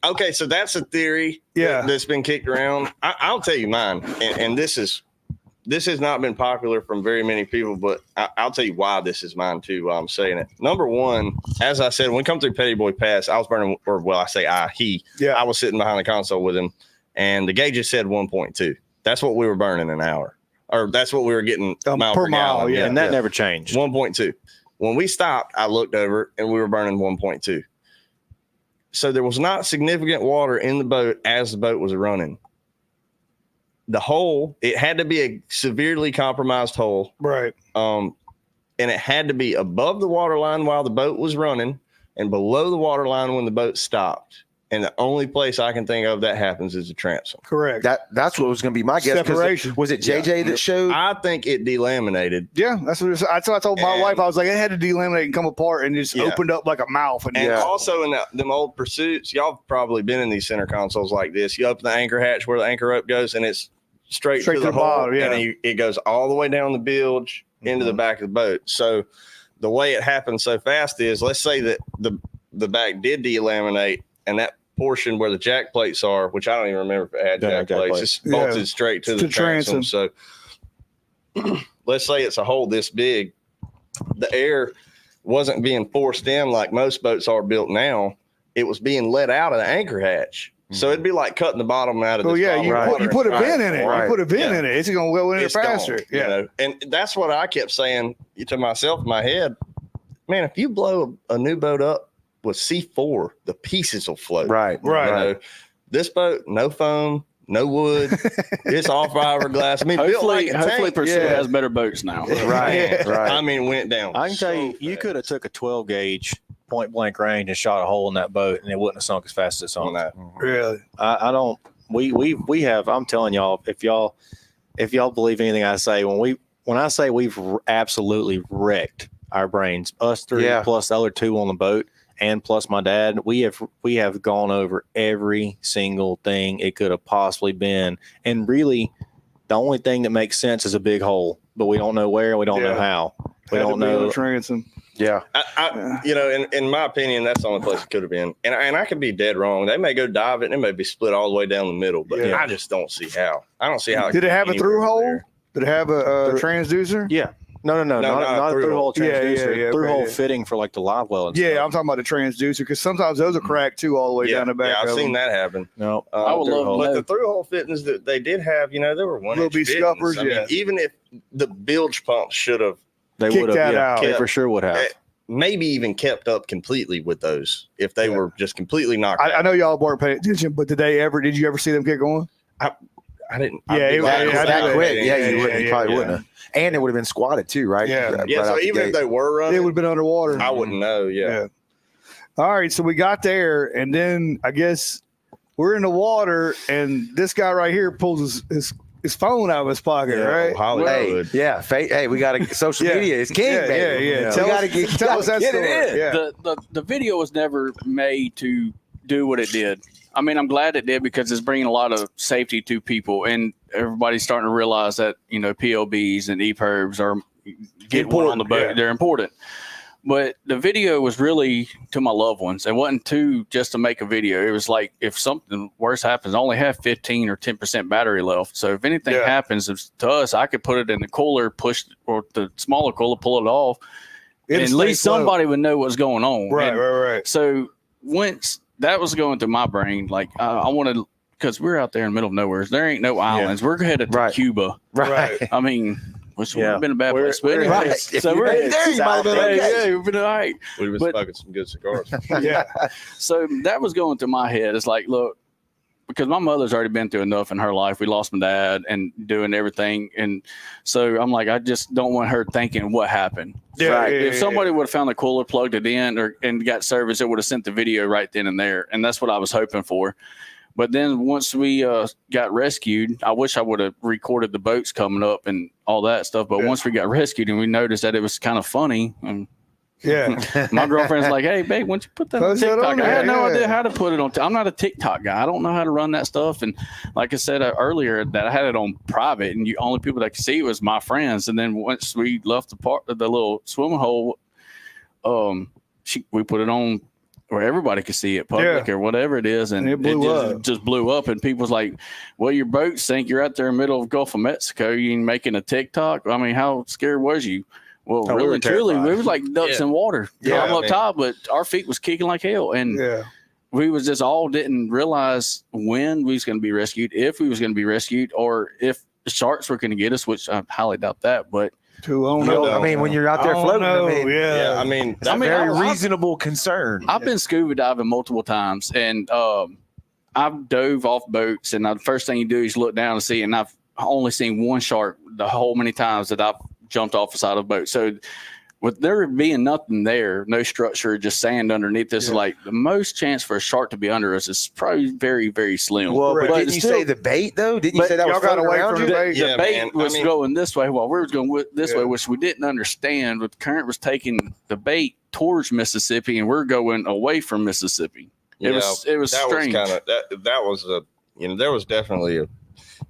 Okay, so that's a theory Yeah. that's been kicked around. I'll tell you mine, and this has not been popular from very many people, but I'll tell you why this is mine too while I'm saying it. Number one, as I said, when we come through Petty Boy Pass, I was burning, or well, I say I was sitting behind the console with him, and the gauges said 1.2. That's what we were burning an hour, or that's what we were getting mile per per mile, gallon. yeah. And that never changed. 1.2. When we stopped, I looked over and we were burning 1.2. So there was not significant water in the boat as the boat was running. The hole, it had to be a severely compromised hole. Right. And it had to be above the water line while the boat was running and below the water line when the boat stopped. And the only place I can think of that happens is the transom. Correct. That's what was going to be my guess. 'cause Separation. Was it JJ that showed? I think it delaminated. Yeah, that's what I told my And- wife. I was like, it had to delaminate and come apart and just Yeah. opened up like a mouth. And And Yeah. also in them old Pursuits, y'all have probably been in these center consoles like this. You open the anchor hatch where the anchor rope goes, and it's straight to the hole, bottom, yeah. and it goes all the way down the bilge into the back of the boat. So the way it happened so fast is, let's say that the back did delaminate, and that portion where the jack plates are, which I don't even remember if it had Don't have jack jack plates, plates. it's bolted Yeah. straight to To the transom. transom. So let's say it's a hole this big. The air wasn't being forced in like most boats are built now. It was being let out of the anchor hatch. So it'd be like cutting the bottom out of oh this yeah, bottle you, of Right. put, water you put a and bin trying in it. Right. You put a bin Yeah. in it. It's gonna go in it it's faster. gone, Yeah. you know? And that's what I kept saying to myself in my head. Man, if you blow a new boat up with C4, the pieces will float. Right. Right. You know, this boat, no foam, no wood. It's all fiberglass. I mean, built like a Hopefully tank. Pursuit Yeah. has better boats now. Right. Right. I mean, went down. I can tell you, so you fast. could have took a 12 gauge point blank range and shot a hole in that boat, and it wouldn't have sunk as fast as it's on sunk. that. Really. I don't. We have. I'm telling y'all, if y'all believe anything I say, when I say we've absolutely wrecked our brains, us three Yeah. plus the other two on the boat, and plus my dad, we have gone over every single thing it could have possibly been, and really, the only thing that makes sense is a big hole, but we don't know where, we don't know Yeah. how, we Had to don't be on know. the transom. Yeah. I you know, in my opinion, that's the only place it could have been. And I could be dead wrong. They may go dive it and it may be split all the way down the middle, but Yeah. I just don't see how. I don't see how. Did it have a anywhere through hole? there. Did it have a transducer? Yeah. No, not a through hole transducer. Yeah, through hole okay, fitting for like the live well. And Yeah, stuff. I'm talking about the transducer because sometimes those are cracked too, all the way down the back. Yeah, I've of seen them. that happen. No, I would love to But know. the through hole fittings that they did have, there were one Little inch B fittings. scuppers, I mean, yeah. even if the bilge pump should have they Kick would have. that Yeah, out. they Yeah. for sure would have. maybe even kept up completely with those if they were just completely knocked I out. know y'all weren't paying attention, but did you ever see them get going? I didn't. Yeah, I'd be it- glad yeah, to I say did. that I quick. didn't. Yeah, you wouldn't. You probably yeah. wouldn't have. And it would have been squatted too, right? Yeah. Right Yeah, out so the even if gate. they were It running, would have been underwater. I wouldn't know. Yeah. All right, so we got there, and then I guess we're in the water, and this guy right here pulls his phone out of his pocket, right? Hollywood. Hey, we got to social Yeah. media. It's king, Yeah, baby. yeah. We Tell gotta us that get story. it in. Yeah. The video was never made to do what it did. I mean, I'm glad it did because it's bringing a lot of safety to people, and everybody's starting to realize that POBs and EPIRBs are getting one on the boat. Yeah. They're important. But the video was really to my loved ones. It wasn't just to make a video. It was like if something worse happens, I only have 15 or 10% battery left. So if anything happens to us, I could put it in the cooler, push or the smaller cooler, pull it off, and at least somebody would know what's going on. Right. So once that was going through my brain, like I wanted, because we're out there in the middle of nowhere. There ain't no islands. We're headed to Cuba. Right. I mean, which would have been a bad We're- place. But we're- anyway, Right. so If we're you've been there, you might have been okay. we've been all right. We've been But- smoking some good cigars. Yeah. So that was going through my head. It's like, look, because my mother's already been through enough in her life. We lost my dad and doing everything. And so I'm like, I just don't want her thinking what happened. Yeah, If somebody would have found the cooler, plugged it in and got service, it would have sent the video right then and there. And that's what I was hoping for. But then once we got rescued, I wish I would have recorded the boats coming up and all that stuff. But once we got rescued and we noticed that it was kind of funny, and my girlfriend's like, "Hey, babe, why don't you put that on Post that TikTok?" on I had there, no yeah. idea how to put it on. I'm not a TikTok guy. I don't know how to run that stuff. And like I said earlier, that I had it on private, and only people that could see it was my friends. And then once we left the little swimming hole, we put it on where everybody could see it, public or whatever it is, and it blew up. just blew up. And people's like, "Well, your boat sank. You're out there in the middle of Gulf of Mexico. You ain't making a TikTok. I mean, how scared was you?" Well, we really were and truly, terrified. we were like ducks in water. Yeah, I'm up man. top, but our feet was kicking like hell, and we was just all didn't realize when we was going to be rescued, if we was going to be rescued, or if the sharks were going to get us, which I highly doubt that. But I mean, when you're out there floating, I mean, Yeah, I mean, that's a very reasonable concern. I've been scuba diving multiple times, and I've dove off boats, and the first thing you do is look down and see, and I've only seen one shark the whole many times that I've jumped off the side of a boat. So with there being nothing there, no structure, just sand underneath this, like the most chance for a shark to be under us is probably very, very slim. Well, but didn't you still- say the bait though? Didn't you But say that was y'all got floating away around from you? the bait? The Yeah, bait man. was I mean- going this way while we were going this way, which we didn't understand. But the current was taking the bait towards Mississippi, and we're going away from Mississippi. It was that strange. was kind of that was a there was definitely a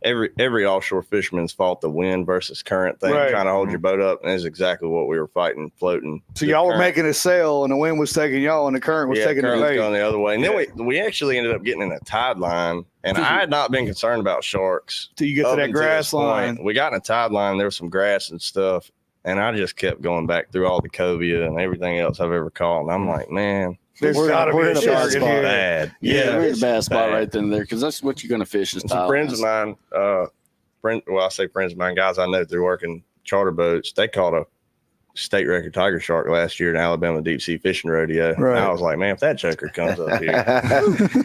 every offshore fisherman's fault, the wind versus current thing, Right. trying to hold your boat up, and that's exactly what we were fighting, floating. So The y'all were current. making a sail, and the wind was taking y'all, and the current was taking the current was bait. going the other way, and then we actually ended up getting in a tide line, and I had not been concerned about sharks Till you get to up that until grass this point. line. We got in a tide line, there was some grass and stuff, and I just kept going back through all the cobia and everything else I've ever caught, and I'm like, man, There's got to be we're a in a shark bad in spot. here. bad. we're in a bad spot bad. right then and there, because that's what you're going to fish is Some friends of mine, I say friends of mine, guys I know through working charter boats, they caught a state record tiger shark last year in Alabama deep sea fishing rodeo. Right. And I was like, man, if that joker comes up here,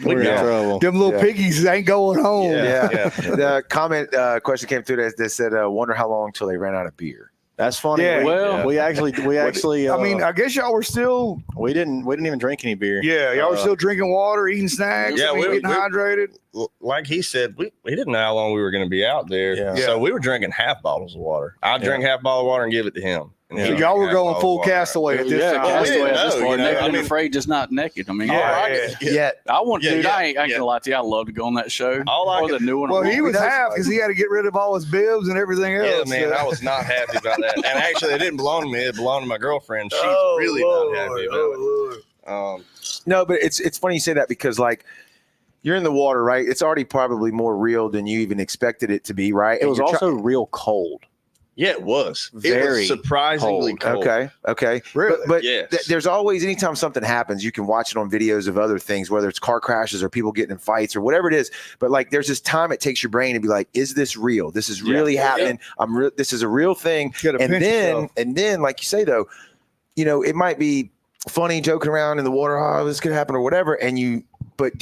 We're in Yeah. trouble. Them little piggies ain't going home. Yeah. The comment question came through that said, "Wonder how long till they ran out of beer." That's funny. Yeah. Well, we actually. I mean, I guess y'all were still, we didn't even drink any beer. y'all were still drinking water, eating snacks, Yeah, we- getting hydrated. like he said, we didn't know how long we were going to be out there. Yeah. So we were drinking half bottles of water. I'd drink half bottle of water and give it to him. And Yeah. he'd So y'all drink were half going bottle of full water. castaway at this yeah, time. castaway didn't at this know, point. you know, Naked I and mean- afraid, just not naked. I mean, Yeah. I want, Yeah, dude. yeah, I ain't gonna lie to you. I love to go on that show. All I or could- the new one. Well, he was does half like- because he had to get rid of all his bibs and everything Yeah, else. man, I was not happy about that. And actually, it didn't belong to me. It belonged to my girlfriend. She's really not happy about it. No, but it's funny you say that because like you're in the water, right? It's already probably more real than you even expected it to be, right? It And was you're also real cold. Yeah, it was. It Very was surprisingly cold. Okay. Really? But Yes. there's always, anytime something happens, you can watch it on videos of other things, whether it's car crashes or people getting in fights or whatever it is. But like, there's this time it takes your brain to be like, is this real? This is really happening. This is a real thing. You gotta pinch yourself. And then, like you say though, you know, it might be funny joking around in the water. Oh, this could happen or whatever. But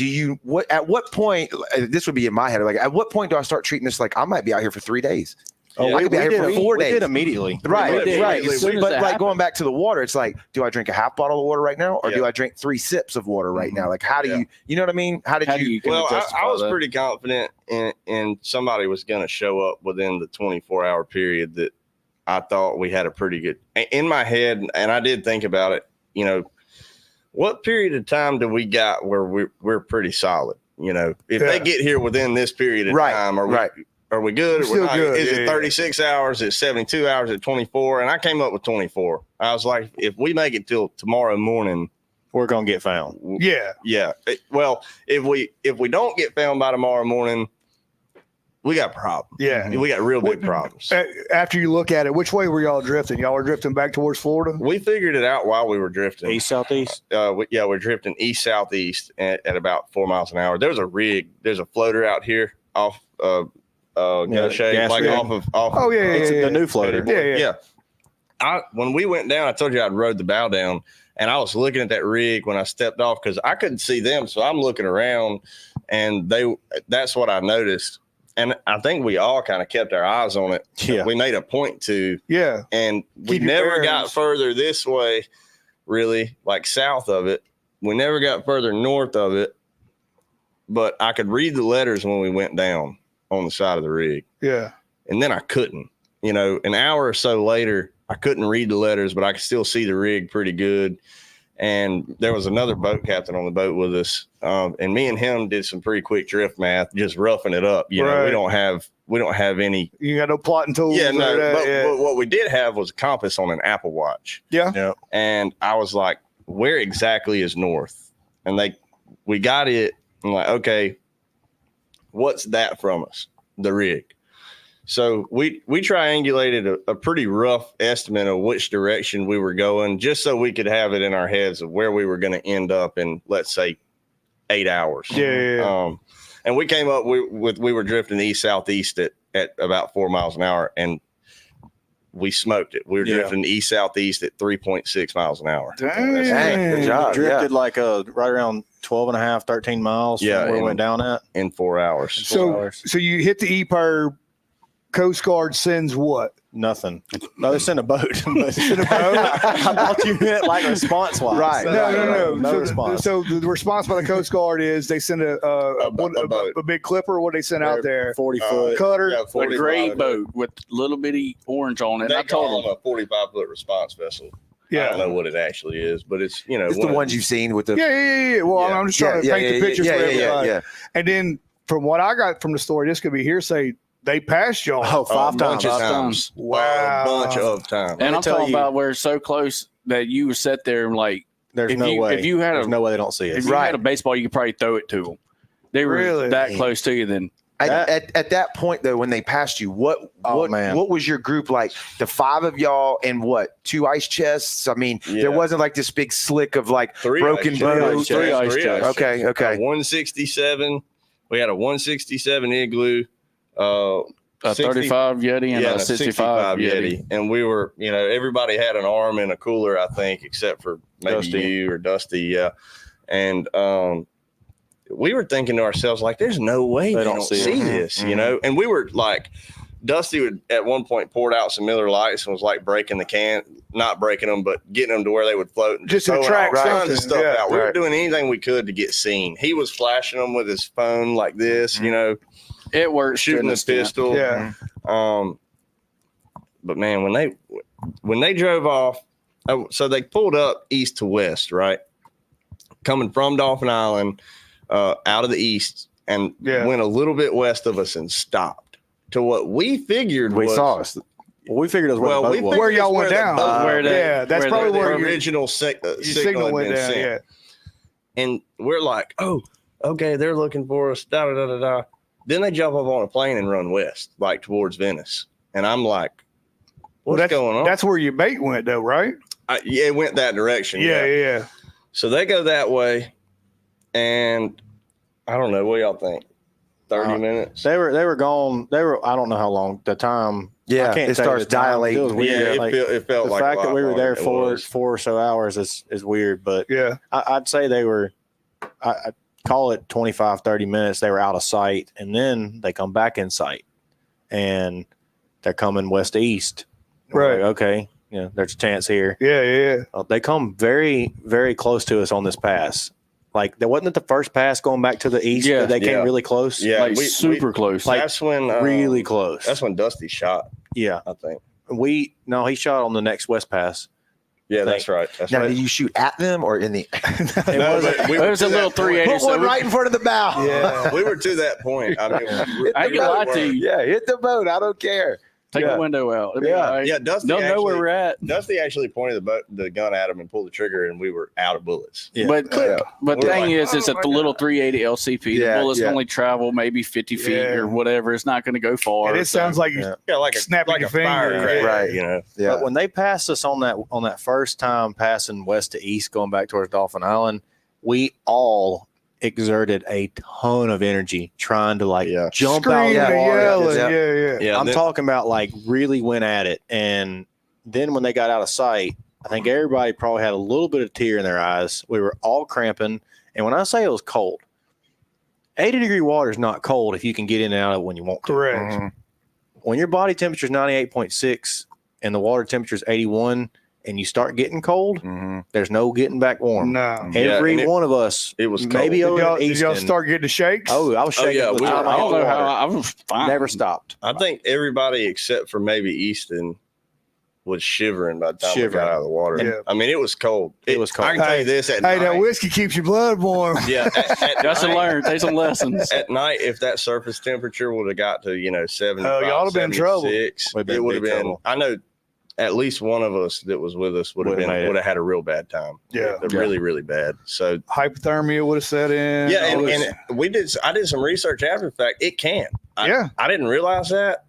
at what point, this would be in my head, like, at what point do I start treating this like I might be out here for 3 days? Oh, I could be out here for 4 days. We did immediately. Right. As soon as But that like happened. going back to the water, it's like, do I drink a half bottle of water right now, or do I drink 3 sips of water right now? Like, how do you know what I mean? How do you? Well, I justify was that? pretty confident in somebody was going to show up within the 24-hour period that I thought we had a pretty good in my head. And I did think about it, you know, what period of time do we got where we're pretty solid? You know, if they get here within this period of time, are we good? We're still good. Is it 36 hours? Is it 72 hours? Is it 24? And I came up with 24. I was like, if we make it till tomorrow morning, We're gonna get found. yeah. Well, if we don't get found by tomorrow morning, we got problems. Yeah. We got real big problems. After you look at it, which way were y'all drifting? Y'all were drifting back towards Florida? We figured it out while we were drifting. East southeast. We're drifting east southeast at about 4 miles an hour. There's a rig. There's a floater out here off Goshen, gas like rig. off. Oh, yeah. It's the new floater. Yeah. When we went down, I told you I'd rode the bow down, and I was looking at that rig when I stepped off because I couldn't see them, so I'm looking around, and that's what I noticed. And I think we all kind of kept our eyes on it. Yeah. We made a point to. Yeah. And we Keep your never got bearings. further this way, really, like south of it. We never got further north of it. But I could read the letters when we went down on the side of the rig. Yeah. And then I couldn't. You know, an hour or so later, I couldn't read the letters, but I could still see the rig pretty good. And there was another boat captain on the boat with us. And me and him did some pretty quick drift math, just roughing it up. You know, Right. we don't have any. You got no plotting tools? Yeah, or no. that? But what we did have was a compass on an Apple Watch. Yeah. And I was like, where exactly is north? And we got it. I'm like, okay, what's that from us? The rig. So we triangulated a pretty rough estimate of which direction we were going, just so we could have it in our heads of where we were going to end up in, let's say, 8 hours. Yeah. And we came up we were drifting east southeast at about 4 miles an hour, and we smoked it. We were drifting east southeast at 3.6 miles an hour. Dang. Good job. Drifted like right around 12 and a half, 13 miles from where we went down at. In 4 hours. So you hit the EPIRB. Coast Guard sends what? Nothing. No, they sent a boat. Send a boat? I thought you meant like response wise. Right. No. No so, response. So the response by the Coast Guard is they send a big clipper. What they send out there? 40 foot. Cutter. Yeah, A 45 great foot. boat with little bitty orange on it. They I told call them, them a 45-foot response vessel. I Yeah. don't know what it actually is, but it's, you know, It's the ones you've seen with the. Yeah. Well, Yeah. I'm just trying to paint the picture for everybody. Yeah. And then from what I got from the story, this could be hearsay. They passed y'all. Oh, five times. bunch of Five times. Wow. A bunch of times. and I'm tell talking you- about where it's so close that you were sat there and like, There's If no you- way. if you had There's a- no way they don't see if us. you Right. had a baseball, you could probably throw it to them. They were Really? that close to you. Then At that point though, when they passed you, what man. what was your group like? The 5 of y'all and what? 2 ice chests? I mean, Yeah. there wasn't like this big slick of like 3 broken ice boats. chests. Three ice chests. Okay. 167. We had a 167 Igloo. a 35 Yeti and a 65 Yeti. And we were, you know, everybody had an arm and a cooler, I think, except for maybe Dusty. you or Dusty. Yeah. And we were thinking to ourselves, like, there's no way they don't see it. this, Mhm. you know? And we were like, Dusty would at one point poured out some Miller Lights and was like breaking the can, not breaking them, but getting them to where they would float. And Just to throwing attract all kinds something. of stuff Yeah, out. We were right. doing anything we could to get seen. He was flashing them with his phone like this, you know, It works. shooting to a an extent. pistol. Yeah. But man, when they drove off, so they pulled up east to west, right? Coming from Dolphin Island, out of the east, and went a little bit west of us and stopped to what we figured We was saw us. Well, we figured it was where Well, the we boat was. figured Where y'all went the down. boat was. Where they- Yeah, that's where probably they- where the your original signal signal went had been down. sent. Yeah. And we're like, oh, okay, they're looking for us. Da da da da da. Then they jump up on a plane and run west, like towards Venice. And I'm like, What's going on? That's where your bait went, though, right? Yeah, it went that direction. Yeah. So they go that way, and I don't know. What y'all think? 30 minutes? They were gone. I don't know how long the time. Yeah, I can't it tell you starts the time. dilating. It was weird. Yeah, Like, it felt the like fact a that lot we were longer there than it for was. 4 or so hours is weird, but Yeah. I'd say they were, I call it 25, 30 minutes. They were out of sight, and then they come back in sight, and they're coming west to east. And we're Right. like, okay, there's a chance here. Yeah. They come very, very close to us on this pass. Like, that wasn't it the first pass going back to the east? Yeah. That they came Yeah. really close. Yeah, Like super close. That's when Really close. That's when Dusty shot. Yeah. I think. He shot on the next west pass. Yeah, that's right. That's Now, right. did you shoot at them or in the? No, but we It were was to a little that point. 380. Put one right in front of the bow. Yeah. We were to that point. I mean, I ain't gonna lie to you. Yeah, hit the boat. I don't care. Take Yeah. the window out. It'll be Yeah. all right. yeah, Dusty They'll know where actually, we're at. Dusty actually pointed the gun at him and pulled the trigger, and we were out of bullets. Yeah. But Yeah. but We're the thing like, is, it's oh a my little God. 380 LCP. Yeah, The bullets yeah. only travel maybe 50 feet Yeah. or whatever. It's not going to go far. And it sounds like you Yeah. Yeah, like a Snapping like your a firecracker, finger. Right. You know. Yeah. But when they passed us on that first time passing west to east, going back towards Dolphin Island, we all exerted a ton of energy trying to Yeah. jump out of screaming the and water. yelling. Yeah. Yeah. Yeah, I'm then- talking about like really went at it. And then when they got out of sight, I think everybody probably had a little bit of tear in their eyes. We were all cramping. And when I say it was cold, 80-degree water is not cold if you can get in and out of it when you want to. Correct. Mhm. When your body temperature is 98.6 and the water temperature is 81 and you start getting cold, Mhm. there's no getting back warm. No. Yeah, Every and it- one of us, it was maybe cold. Did over y'all, at did y'all Easton. start getting the shakes? Oh, I was shaking. yeah, with we the were- top I of don't the know how water. I was fine. Never stopped. I think everybody except for maybe Easton was shivering by the time we Shivering. got out of the water. Yeah. I mean, it was cold. It was cold. I can tell you this: at Hey, night, that whiskey keeps your blood warm. yeah, at Lesson night, learned. Take some lessons. at night, if that surface temperature would have got to 75, Oh, y'all have been in trouble. 76, We've been it in would have big been. trouble. I know at least one of us that was with us would Would've made it. have had a real bad time. Yeah. Really, really bad. So Hypothermia would have set in. yeah, All and, this- and I did some research after the fact. It can. yeah. I didn't realize that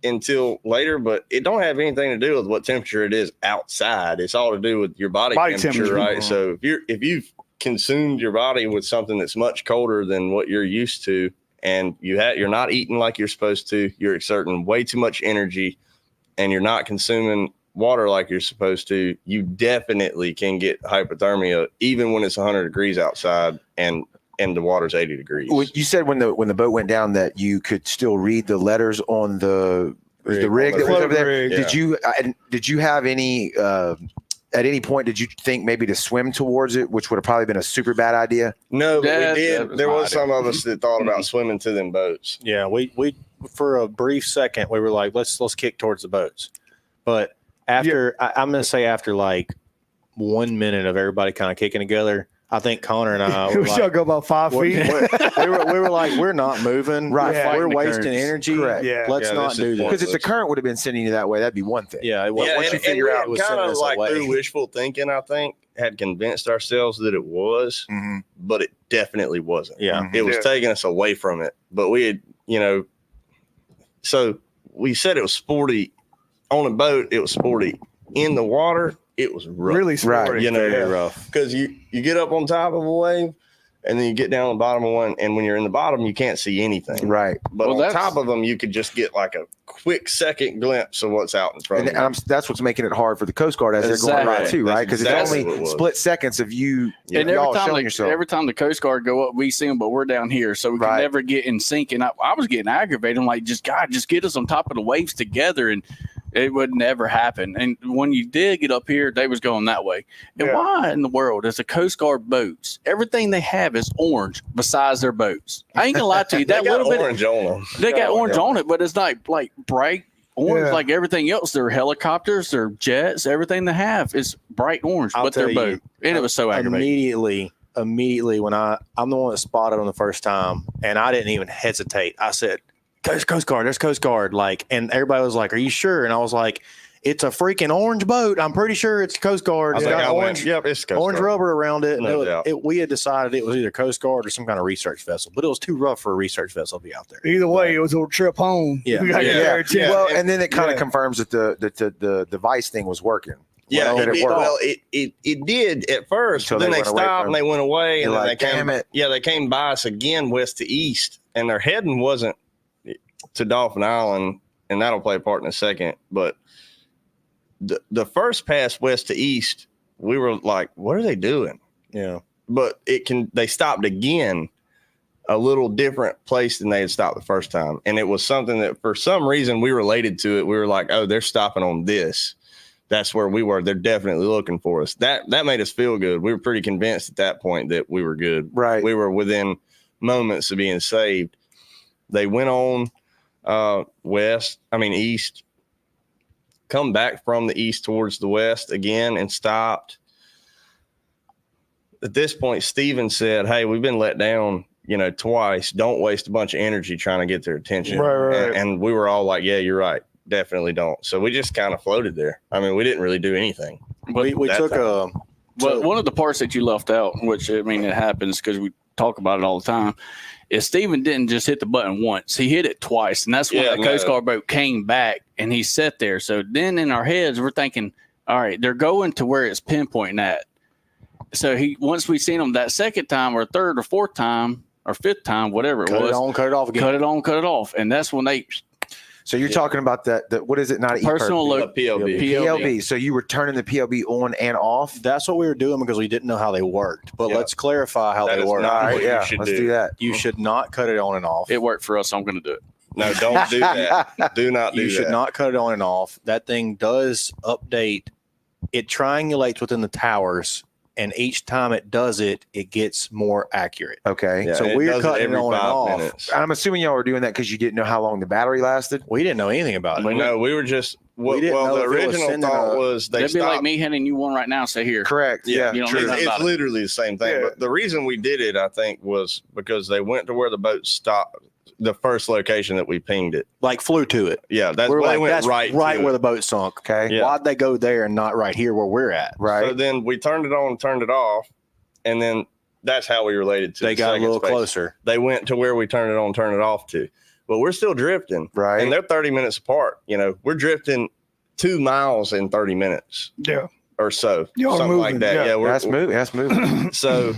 until later, but it don't have anything to do with what temperature it is outside. It's all to do with your body temperature, right? Mhm. So if you've consumed your body with something that's much colder than what you're used to, and you're not eating like you're supposed to, you're exerting way too much energy, and you're not consuming water like you're supposed to, you definitely can get hypothermia even when it's 100 degrees outside and the water's 80 degrees. Well, you said when the boat went down that you could still read the letters on the rig on that the was over there. rig. Yeah. Did you have any at any point did you think maybe to swim towards it, which would have probably been a super bad idea? No, but That- we that did. was There my was idea. some of us that thought about swimming to them boats. Yeah, we for a brief second we were like, let's kick towards the boats. But after I'm gonna say after like 1 minute of everybody kind of kicking together, I think Connor and I were we shall like, go about 5 we feet. were like, we're not moving. Right. Yeah. We're Fighting the wasting currents. energy. Correct. Yeah. Let's Yeah, not this is do this. Because if the current would have been sending you that way, that'd be one thing. Yeah, Yeah, once you and figure we out had it was kind sending of us like away. through wishful thinking, I think, had convinced ourselves that it was, Mhm. but it definitely wasn't. Yeah. Mhm. It was Yeah. taking us away from it. But we had, so we said it was sporty on a boat. It was sporty in the water. It was rough. Really Right. sporty. You know, Yeah. Very rough. because you get up on top of a wave and then you get down on the bottom of one, and when you're in the bottom you can't see anything, Right. but Well, on that's- top of them you could just get like a quick second glimpse of what's out in front And of you. that's what's making it hard for the Coast Guard as they're going Exactly. around too, That's right? Because exactly it's what it only was. split seconds of you And y'all showing yourself. every time the Coast Guard go up, we see them, but we're down here, so we can Right. never get in sync. And I was getting aggravated. I'm like, just get us on top of the waves together, and it would never happen. And when you did get up here, they was going that way. And Yeah. why in the world is the Coast Guard boats? Everything they have is orange besides their boats. I ain't gonna lie to you. They That got little bit orange on them. they got orange Yeah. on it, but it's not like bright orange Yeah. like everything else. Their helicopters, their jets, everything they have is bright orange, I'll but their tell you, boat. And it was so aggravating. Immediately when I'm the one that spotted on the first time, and I didn't even hesitate. I said, Coast Guard, there's Coast Guard. Like, and everybody was like, are you sure? And I was like, it's a freaking orange boat. I'm pretty sure it's Coast Guard. It's got orange, yep, it's Coast orange Guard. rubber around it. No doubt. We had decided it was either Coast Guard or some kind of research vessel, but it was too rough for a research vessel to be out there. Either way, it was a trip home. Yeah. We gotta get there too. Well, and then it kind of Yeah. confirms that the device thing was working. Yeah, Well, it did at first, Until but then they they went away stopped from and they went away, and You're then like, they came. "Damn it." Yeah, they came by us again, west to east, and their heading wasn't to Dolphin Island, and that'll play a part in a second. But the first pass west to east, we were like, "What are they doing?" Yeah. But they stopped again, a little different place than they had stopped the first time, and it was something that for some reason we related to it. We were like, "Oh, they're stopping on this." That's where we were. They're definitely looking for us. That made us feel good. We were pretty convinced at that point that we were good. Right. We were within moments of being saved. They went on east, come back from the east towards the west again and stopped. At this point, Steven said, "Hey, we've been let down, twice. Don't waste a bunch of energy trying to get their attention." Right. And we were all like, "Yeah, you're right. Definitely don't." So we just kind of floated there. I mean, we didn't really do anything. We took But one of the parts that you left out, which I mean, it happens because we talk about it all the time, is Steven didn't just hit the button once. He hit it twice. And that's when the Coast Guard boat came back and he sat there. So then in our heads, we're thinking, all right, they're going to where it's pinpointing at. So once we seen him that second time or third or fourth time or fifth time, whatever it cut was, it on, cut it off again. cut it on, cut it off. And that's when they So you're talking about that what is it? Not an personal EPIRB, look PLB. PLB. So you were turning the PLB on and off. That's what we were doing because we didn't know how they worked. But Yeah. let's clarify how That they is work. not All right, what you yeah, should let's do. do that. You should not cut it on and off. It worked for us, so I'm going to do it. No, don't do that. Do not do You should that. not cut it on and off. That thing does update. It triangulates within the towers, and each time it does it, it gets more accurate. Okay. Yeah, So it we're does cutting it every on and 5 off. minutes. I'm assuming y'all were doing that because you didn't know how long the battery lasted. We didn't know anything about it. No, we were just We didn't know the if it was original sending thought a- was they That'd be stopped. like me handing you one right now. Say here. Correct. Yeah. You don't True. know nothing It's about it. literally the same thing. Yeah. But the reason we did it, I think, was because they went to where the boat stopped, the first location that we pinged it. Like flew to it. Yeah, that's We're where they like, went that's right to where it. the boat sunk. Okay. Yeah. Why'd they go there and not right here where we're at? Right. So then we turned it on, turned it off, and then that's how we related to They the got a second little space. closer. They went to where we turned it on, turned it off to. But we're still drifting. Right. And they're 30 minutes apart. We're drifting 2 miles in 30 minutes Yeah. or so. Y'all are something like moving, that. yeah. Yeah, That's moving. That's moving. So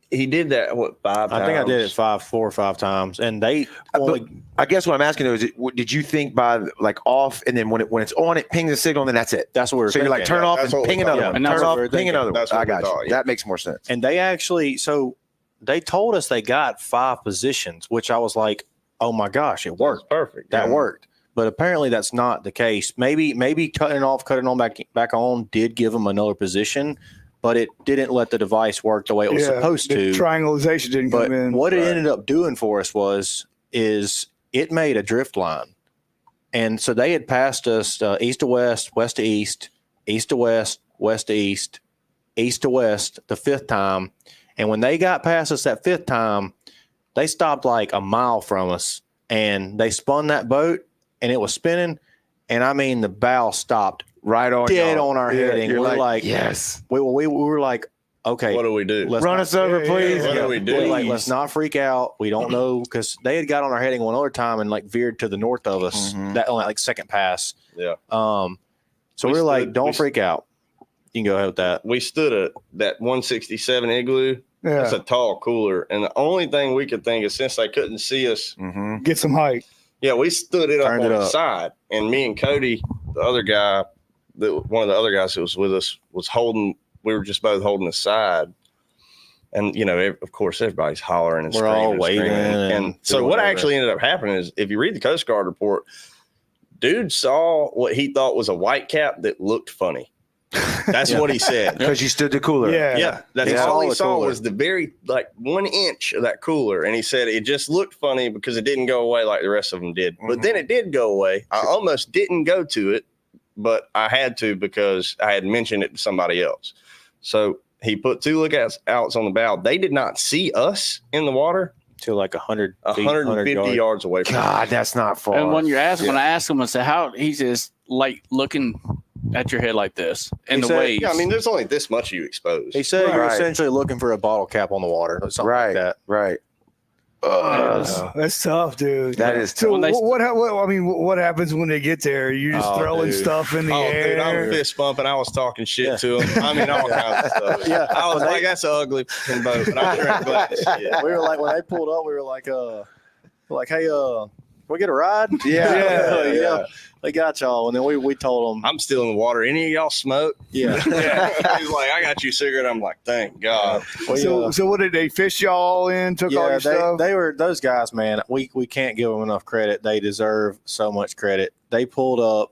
he did that, 5 times? I think I did it 4 or 5 times, and they only I guess what I'm asking though is, did you think by like off and then when it's on, it ping the signal, and then that's it? that's what we were So you're like thinking. turn off That's and what we ping thought. another Yeah, one. and Turn that's what off, we were ping thinking. another one. That's what I we got thought, you. yeah. That makes more sense. And they actually, so they told us they got 5 positions, which I was like, oh my gosh, it worked. That's perfect. That Yeah. worked. But apparently that's not the case. Maybe cutting it off, cutting it on back on did give them another position, but it didn't let the device work the way it was supposed the to. Triangulation didn't But come in. what it Right. ended up doing for us is it made a drift line. And so they had passed us east to west, west to east to west, west to east to west the 5th time. And when they got past us that 5th time, they stopped like a mile from us and they spun that boat and it was spinning. And I mean, the bow stopped Right on. dead y'all. on our Yeah, heading. you're We're like, yes. we were like, okay, What do we do? let's Run not- us over, yeah, please. What do we do? we're like, let's not freak out. We don't know because they had got on our heading one other time and like veered to the north of us. Mhm. That on like second pass. Yeah. So We we were like, stood- don't we- freak out. You can go ahead with that. We stood at that 167 Igloo. yeah. That's a tall cooler. And the only thing we could think is since they couldn't see us, Mm-hmm. Get some height. yeah, we stood it up Turned on it the up. side. And me and Cody, the other guy, one of the other guys that was with us, was holding, we were just both holding the side. And, of course, everybody's hollering and We're screaming. all and waving screaming. and And so doing what whatever. actually ended up happening is if you read the Coast Guard report, dude saw what he thought was a white cap that looked funny. That's what he said. Because you stood the cooler. Yeah. Yeah, that's Yeah. all he the saw cooler. was the very 1 inch of that cooler, and he said it just looked funny because it didn't go away like the rest of them did. But then it did go away. I almost didn't go to it, but I had to because I had mentioned it to somebody else. So he put 2 lookouts on the bow. They did not see us in the water, to like 100 feet, 150 yards away from God, that's not far. And when I asked him, I said, "How?" He's just like looking at your head like this in the waves. Yeah, I mean, there's only this much you expose. He said you're Right. essentially looking for a bottle cap on the water or something like that. Right. That's tough, dude. That is So When they- what happens when they get there? You just throwing dude. stuff in the air. Dude, I'm fist bumping. I was talking shit to him. I mean, all kinds of stuff. Yeah. I was like, that's an ugly fucking boat, but I'm sure I'm glad to see it. We were like, when they pulled up, we were like, hey, can we get a ride? Yeah. They got y'all. And then we told them, I'm still in the water. Any of y'all smoke? yeah. He's like, I got you a cigarette. I'm like, thank God. So what did they fish y'all in? Took all your stuff? they were those guys, man. We can't give them enough credit. They deserve so much credit. They pulled up,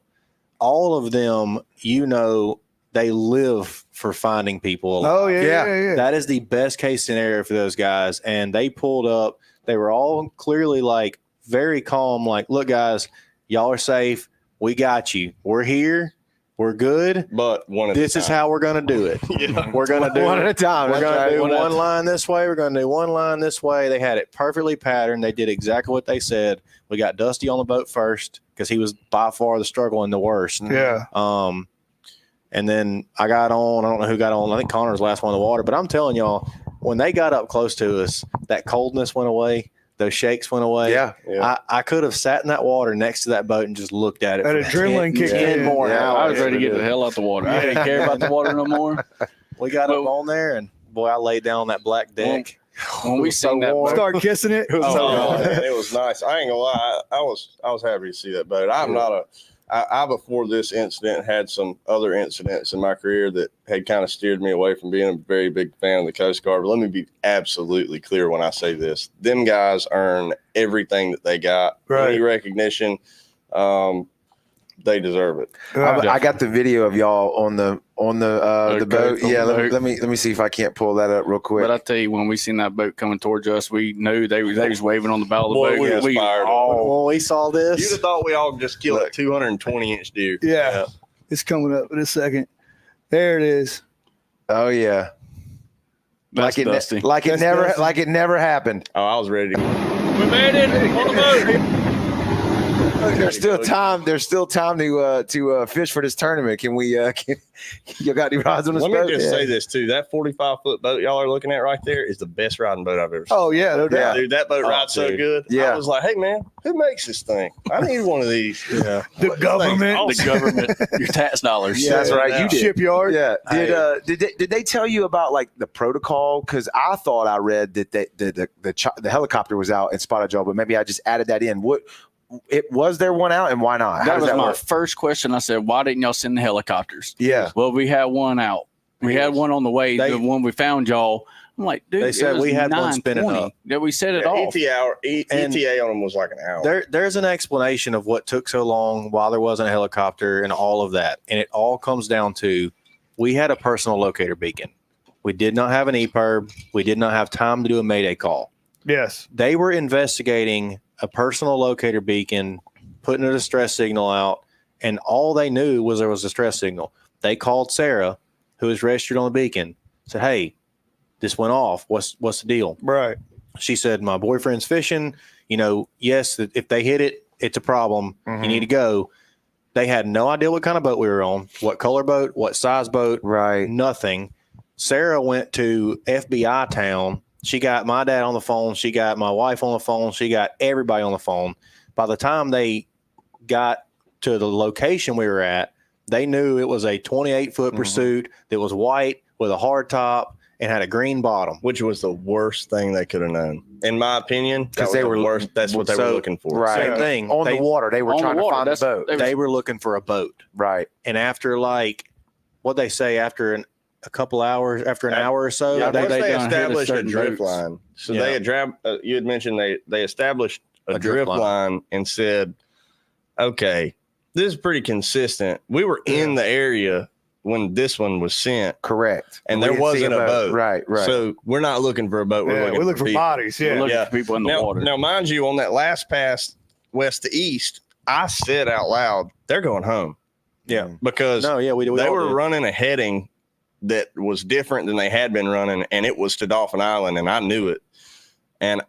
all of them. They live for finding people alive. Oh yeah. That is the best case scenario for those guys. And they pulled up. They were all clearly like very calm. Like, look, guys, y'all are safe. We got you. We're here. We're good. But This is how we're going to do it. Yeah. We're going to do one at a time. We're That's going right. to do One at a one time. line this way. We're going to do one line this way. They had it perfectly patterned. They did exactly what they said. We got Dusty on the boat first because he was by far the struggle and the worst. Yeah. And then I got on. I don't know who got on. I think Connor was the last one in the water. But I'm telling y'all, when they got up close to us, that coldness went away. Those shakes went away. Yeah. I could have sat in that water next to that boat and just looked at it. That for adrenaline kicked 10 in. more Yeah, hours. I was ready to get the hell out the water. I didn't care about the water no more. We got up on there, and boy, I laid down on that black deck. When we seen that boat, Start kissing it. Oh, man, it was nice. I ain't gonna lie. I was happy to see that boat. I before this incident had some other incidents in my career that had kind of steered me away from being a very big fan of the Coast Guard. But let me be absolutely clear when I say this: them guys earn everything that they got. Right. Any recognition, they deserve it. I got the video of y'all on the boat. Okay, Yeah, on the let me see if I can't pull that up real quick. but I tell you, when we seen that boat coming towards us, we knew they was waving on the bow of the Boy, boat. we was fired up. When we saw You'd this, have thought we all just killed a 220-inch deer. Yeah. It's coming up in a second. There it is. Oh yeah, That's Dusty. like it never happened. Oh, I was ready to. We made it on the boat. There's still time. There's still time to fish for this tournament. Can we? You got any rods on this Let boat? me just Yeah. say this too. That 45-foot boat y'all are looking at right there is the best riding boat I've ever seen. Oh yeah, no doubt. Dude, that boat rides so dude. good. Yeah. I was like, hey man, who makes this thing? I need one of these. yeah, The government. The government, your tax dollars. Yeah, that's right. You did. Shipyard. Yeah. Did they tell you about like the protocol? Because I thought I read that the helicopter was out and spotted y'all, but maybe I just added that in. Was there one out, and why not? How That does was that my work? first question. I said, why didn't y'all send the helicopters? Yeah. Well, we had one out. We had one on the way. They- the one we found y'all. I'm like, dude, They said it was we had one spinning 9:20 up. that we set it off. ETA on them was like an hour. there's an explanation of what took so long while there wasn't a helicopter and all of that, and it all comes down to we had a personal locator beacon. We did not have an EPIRB. We did not have time to do a Mayday call. Yes. They were investigating a personal locator beacon, putting a distress signal out, and all they knew was there was a distress signal. They called Sarah, who was registered on the beacon, said, hey, this went off. What's the deal? Right. She said, my boyfriend's fishing. Yes, if they hit it, it's a problem. Mhm. You need to go. They had no idea what kind of boat we were on, what color boat, what size boat, Right. nothing. Sarah went to FBI town. She got my dad on the phone. She got my wife on the phone. She got everybody on the phone. By the time they got to the location we were at, they knew it was a 28-foot pursuit that was white with a hard top and had a green bottom. Which was the worst thing they could have known, in my opinion. Because they were worst. That's what they were looking for. Right. Same thing. On They- the water. They were On the trying to water, find the that's- boat. They were looking for a boat. Right. And after what they say, after a couple hours, after an hour or so, Yeah, once they they done hit a established a certain drift boats. line. So Yeah. they had you had mentioned they established a drift drift line and said, okay, this is pretty consistent. We were in the area when this one was sent, Correct. and We there didn't see wasn't a boat. Right. So we're not looking for a boat. Yeah, we look for people. bodies. We're Yeah. looking Yeah. for people in the water. Now, mind you, on that last pass west to east, I said out loud, they're going home. Yeah. Because we they all were did. running a heading that was different than they had been running, and it was to Dolphin Island, and I knew it. And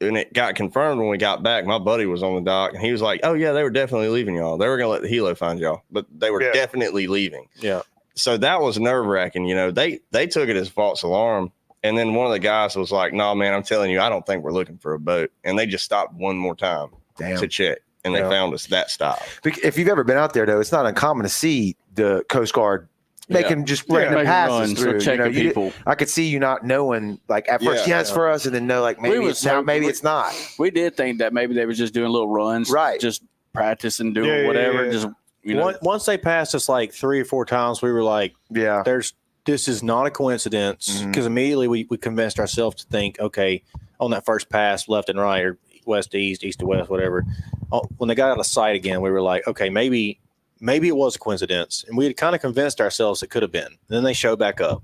and it got confirmed when we got back. My buddy was on the dock, and he was like, "Oh yeah, they were definitely leaving y'all. They were gonna let the helo find y'all, but they were definitely leaving." Yeah. So that was nerve wracking. You know, they took it as false alarm, and then one of the guys was like, "No, man, I'm telling you, I don't think we're looking for a boat." And they just stopped one more time to check, and they found us that style. If you've ever been out there, though, it's not uncommon to see the Coast Guard making just random passes through. Checking people. I could see you not knowing, like at first, it's for us, and then know, like maybe it's not, maybe it's not. We did think that maybe they were just doing little runs, right? Just practicing, doing whatever. Just once they passed us like 3 or 4 times, we were like, this is not a coincidence, because immediately we convinced ourselves to think, okay, on that first pass, left and right, or west to east, east to west, whatever. When they got out of sight again, we were like, okay, maybe it was a coincidence. And we had kind of convinced ourselves it could have been. And then they show back up.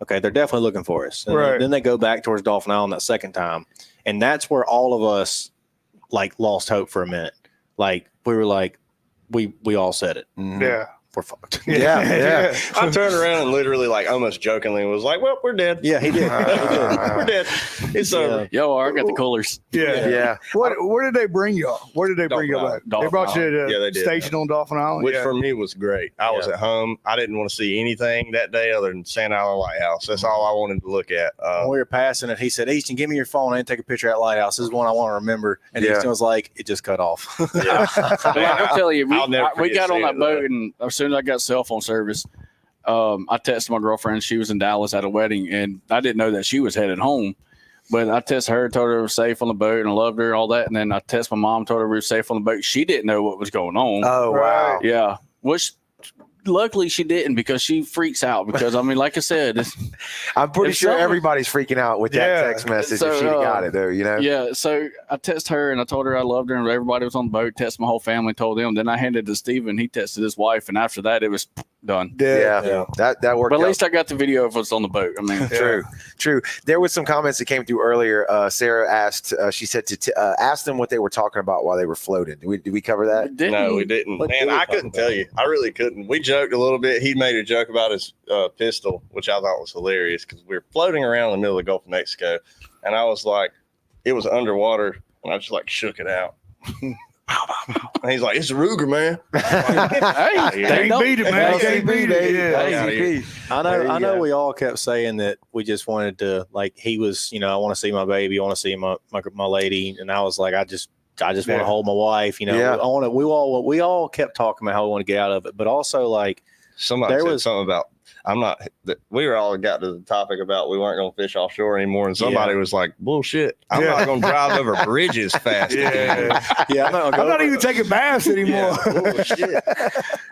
Okay, they're definitely looking for us. And then they go back towards Dolphin Island that second time. And that's where all of us like lost hope for a minute. Like we were like, we all said it. Yeah. We're fucked. Yeah. I turned around and literally, like, almost jokingly was like, "Well, we're dead." Yeah, he did. We're dead. It's over. Yo, I got the coolers. Yeah. Where did they bring y'all? Where did they bring y'all back? They brought you to the station on Dolphin Island? Which for me was great. I was at home. I didn't want to see anything that day other than Sand Island Lighthouse. That's all I wanted to look at. When we were passing it, he said, "Easton, give me your phone. I didn't take a picture of that lighthouse. This is one I want to remember." And Easton was like, "It just cut off." Man, I'll tell you, we got on that boat, though. and as soon as I got cell phone service, I texted my girlfriend. She was in Dallas at a wedding, and I didn't know that she was headed home. But I texted her, told her we were safe on the boat, and I loved her, all that. And then I texted my mom, told her we were safe on the boat. She didn't know what was going on. Oh, wow. Yeah. Which, luckily, she didn't, because she freaks out. Because, I mean, like I said, I'm pretty sure everybody's freaking out with that text message if she'd have got it, though, you know? Yeah. So I texted her, and I told her I loved her, and everybody was on the boat. Texted my whole family, told them. Then I handed it to Steven. He texted his wife, and after that, it was done. Yeah. That worked But at out. least I got the video of us on the boat. I mean, True. There was some comments that came through earlier. Sarah asked, she said to ask them what they were talking about while they were floating. Did we cover that? No, we didn't. Man, I couldn't tell you. I really couldn't. We joked a little bit. He made a joke about his pistol, which I thought was hilarious, because we were floating around in the middle of the Gulf of Mexico, and I was like, it was underwater, and I just like shook it out. And he's like, "It's a Ruger, man." Can't beat it, man. Can't beat it. I know. We all kept saying that we just wanted to, like, he was, I want to see my baby, I want to see my lady, and I was like, I just want to hold my wife, I want to. We all kept talking about how we want to get out of it, but also like somebody said something about we were all got to the topic about we weren't going to fish offshore anymore, and somebody was like, "Bullshit! I'm not going to drive over bridges fast." I'm not even taking baths anymore. Bullshit.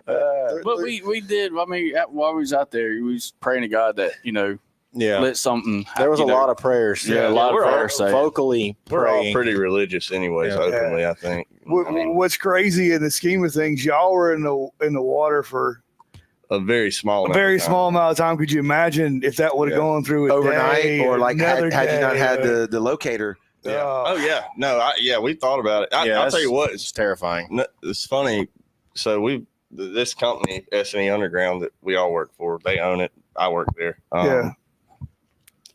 but we did. I mean, while we was out there, we was praying to God that let something. There was a lot of prayers. Yeah, a lot of prayers. Vocally we're all praying. pretty religious, anyways. Openly, I think. What's crazy in the scheme of things, y'all were in the water for a very small amount of time. Could you imagine if that would have gone through overnight, or like had you day, not had the locator? We thought about it. I'll tell you what, it's terrifying. It's funny. So this company, S&E Underground, that we all work for, they own it. I work there.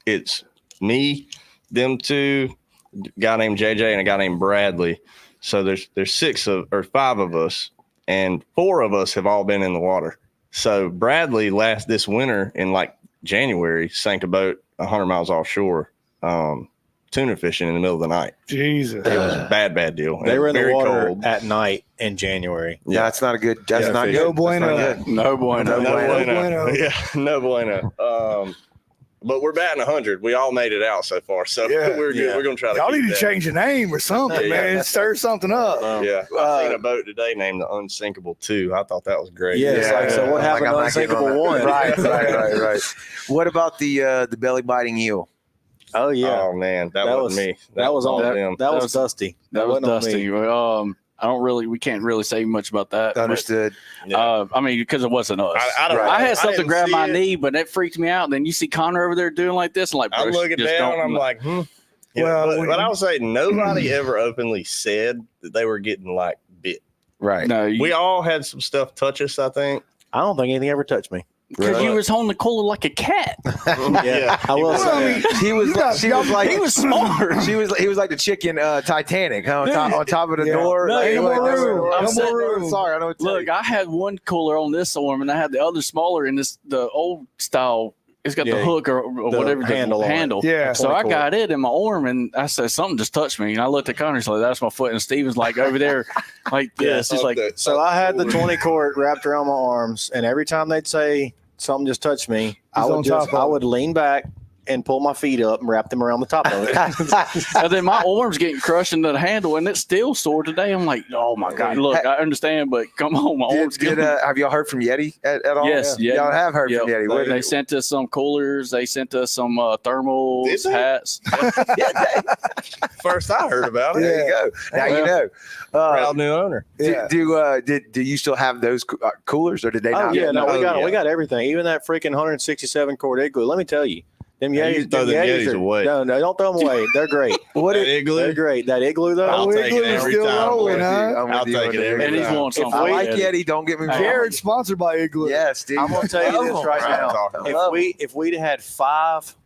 It's me, them two, a guy named JJ, and a guy named Bradley. So there's 5 of us, and 4 of us have all been in the water. So Bradley this winter in like January sank a boat 100 miles offshore, tuna fishing in the middle of the night. Jesus, it was a bad deal. They were in the water cold at night in January. Yeah, that's not a good. That's not good. No bueno. No bueno. Yeah, no bueno. But we're batting 100. We all made it out so far, so we're good. We're gonna try to. Y'all need to change the name or something, man. Stir something up. I seen a boat today named the Unsinkable 2. I thought that was great. So what happened to Unsinkable 1? Right. What about the belly biting eel? Oh yeah. Oh man, that wasn't me. That was on them. That was Dusty. That was Dusty. We can't really say much about that. Understood. But, I mean, because it wasn't us. I had something grab my knee, but that freaked me out. And then you see Connor over there doing like this, and like, I'm looking down, and I'm like, but I'll say nobody ever openly said that they were getting like bit. Right. No, we all had some stuff touch us. I think. I don't think anything ever touched me. Because you was holding the cooler like a cat. Yeah, I will say that. He was like, she was like, He was smart. he was like the chicken Titanic, huh? On top of the door. No, Like, no like, more room. I'm No sitting more there, room. sorry, I know what to tell Look, you. I had one cooler on this arm, and I had the other smaller in the old style. It's got the Yeah, hook or whatever handle the on it. handle. Yeah. So I 24. got it in my arm, and I said something just touched me, and I looked at Connor, so that's my foot, and Steven's like over there, like this. He's like, So I had the 20 cord wrapped around my arms, and every time they'd say something just touched me, I on top of I it. would lean back and pull my feet up and wrap them around the top of it. and then my arm's getting crushed into the handle, and it's still sore today. I'm like, oh my god! Look, I understand, but come on, my arm's getting. Have y'all heard from Yeti at all? Yes, Yeti. Y'all have heard Yep. from Yeti. What They did- sent us some coolers. They sent us some thermals, Did they? hats. First I heard about it. There you go. Now you know. Proud new owner. Do you still have those coolers, or did they Oh not? yeah, no, Oh, we yeah. got everything, even that freaking 167 cord igloo. Let me tell you, them Yeah, you Yetis, throw them Yetis are, away. No, don't throw them away. They're great. What That did, igloo? They're great. That igloo though. I'll take it Igloos every still time. rolling, boy. huh? I'm I'll with you take on it that. every And he's time. won If something. I like already. Yeti, don't get me wrong. Jared's sponsored by Igloo. Yes, dude. I'm gonna tell you this right now. love If we'd had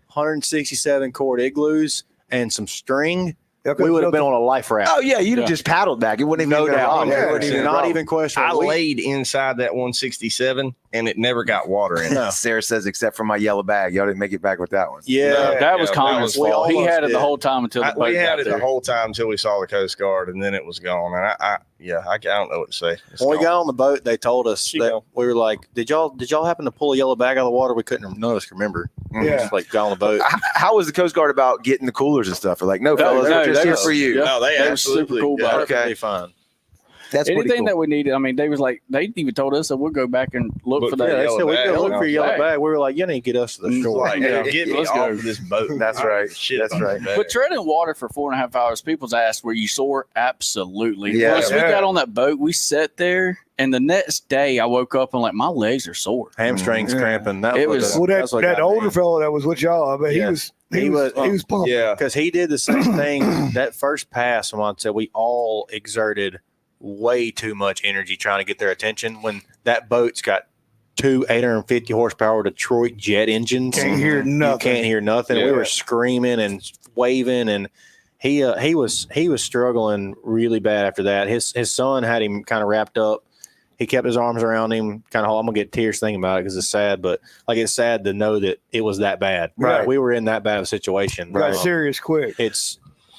567 cord igloos and some string, we would have been on a life raft. Oh yeah, you'd have Yeah. just paddled back. It wouldn't even No been a doubt. problem. Yeah, It wouldn't even been a Not problem. even question. I laid inside that 167 and it never got water in it. No. Sarah says, except for my yellow bag, y'all didn't make it back with that one. Yeah. No. That was Yeah, Connor's that was- fault. we He had it almost the did. whole time until the boat We had got it there. the whole time until we saw the Coast Guard, and then it was gone. And I don't know what to say. It's When we gone. got on the boat, they told us She that go. we were like, "Did y'all happen to pull a yellow bag out of the water?" We couldn't. None of us could remember. Yeah. Just like got on the boat. How was the Coast Guard about getting the coolers and stuff? They're like, no, fellas, no, we're just they here was- for you. yeah. No, they They were super absolutely cool got about it. it. Okay. Fine. That's pretty Anything cool. that we needed, I mean, they was like, they even told us that we'll go back and look Look for for that. Yeah, they yellow said we bag. go look for your yellow Bag. bag. We were like, "You need to get us to the It's shore." like, Yeah. get me Let's off go. of this boat. That's I right. Shit That's about right. this bag. But treading water for 4.5 hours, people's asked, were you sore? Absolutely. Yeah. Once we Yeah. got on that boat, we sat there, and the next day I woke up and like, my legs are sore. Hamstrings Yeah. cramping. That It was was- Well, that's what that got older me. fellow that was with y'all, but Yeah. he was pumped. Yeah. Because he did the same thing that first pass. And I said we all exerted way too much energy trying to get their attention when that boat's got two 850 horsepower Detroit jet engines. Can't hear You nothing. can't hear nothing. We Yeah. were screaming and waving, and he was struggling really bad after that. His son had him kind of wrapped up. He kept his arms around him, kind of. I'm gonna get tears thinking about it because it's sad, but like it's sad to know that it was that bad. Right. We were in that bad of a situation. Got serious quick. It's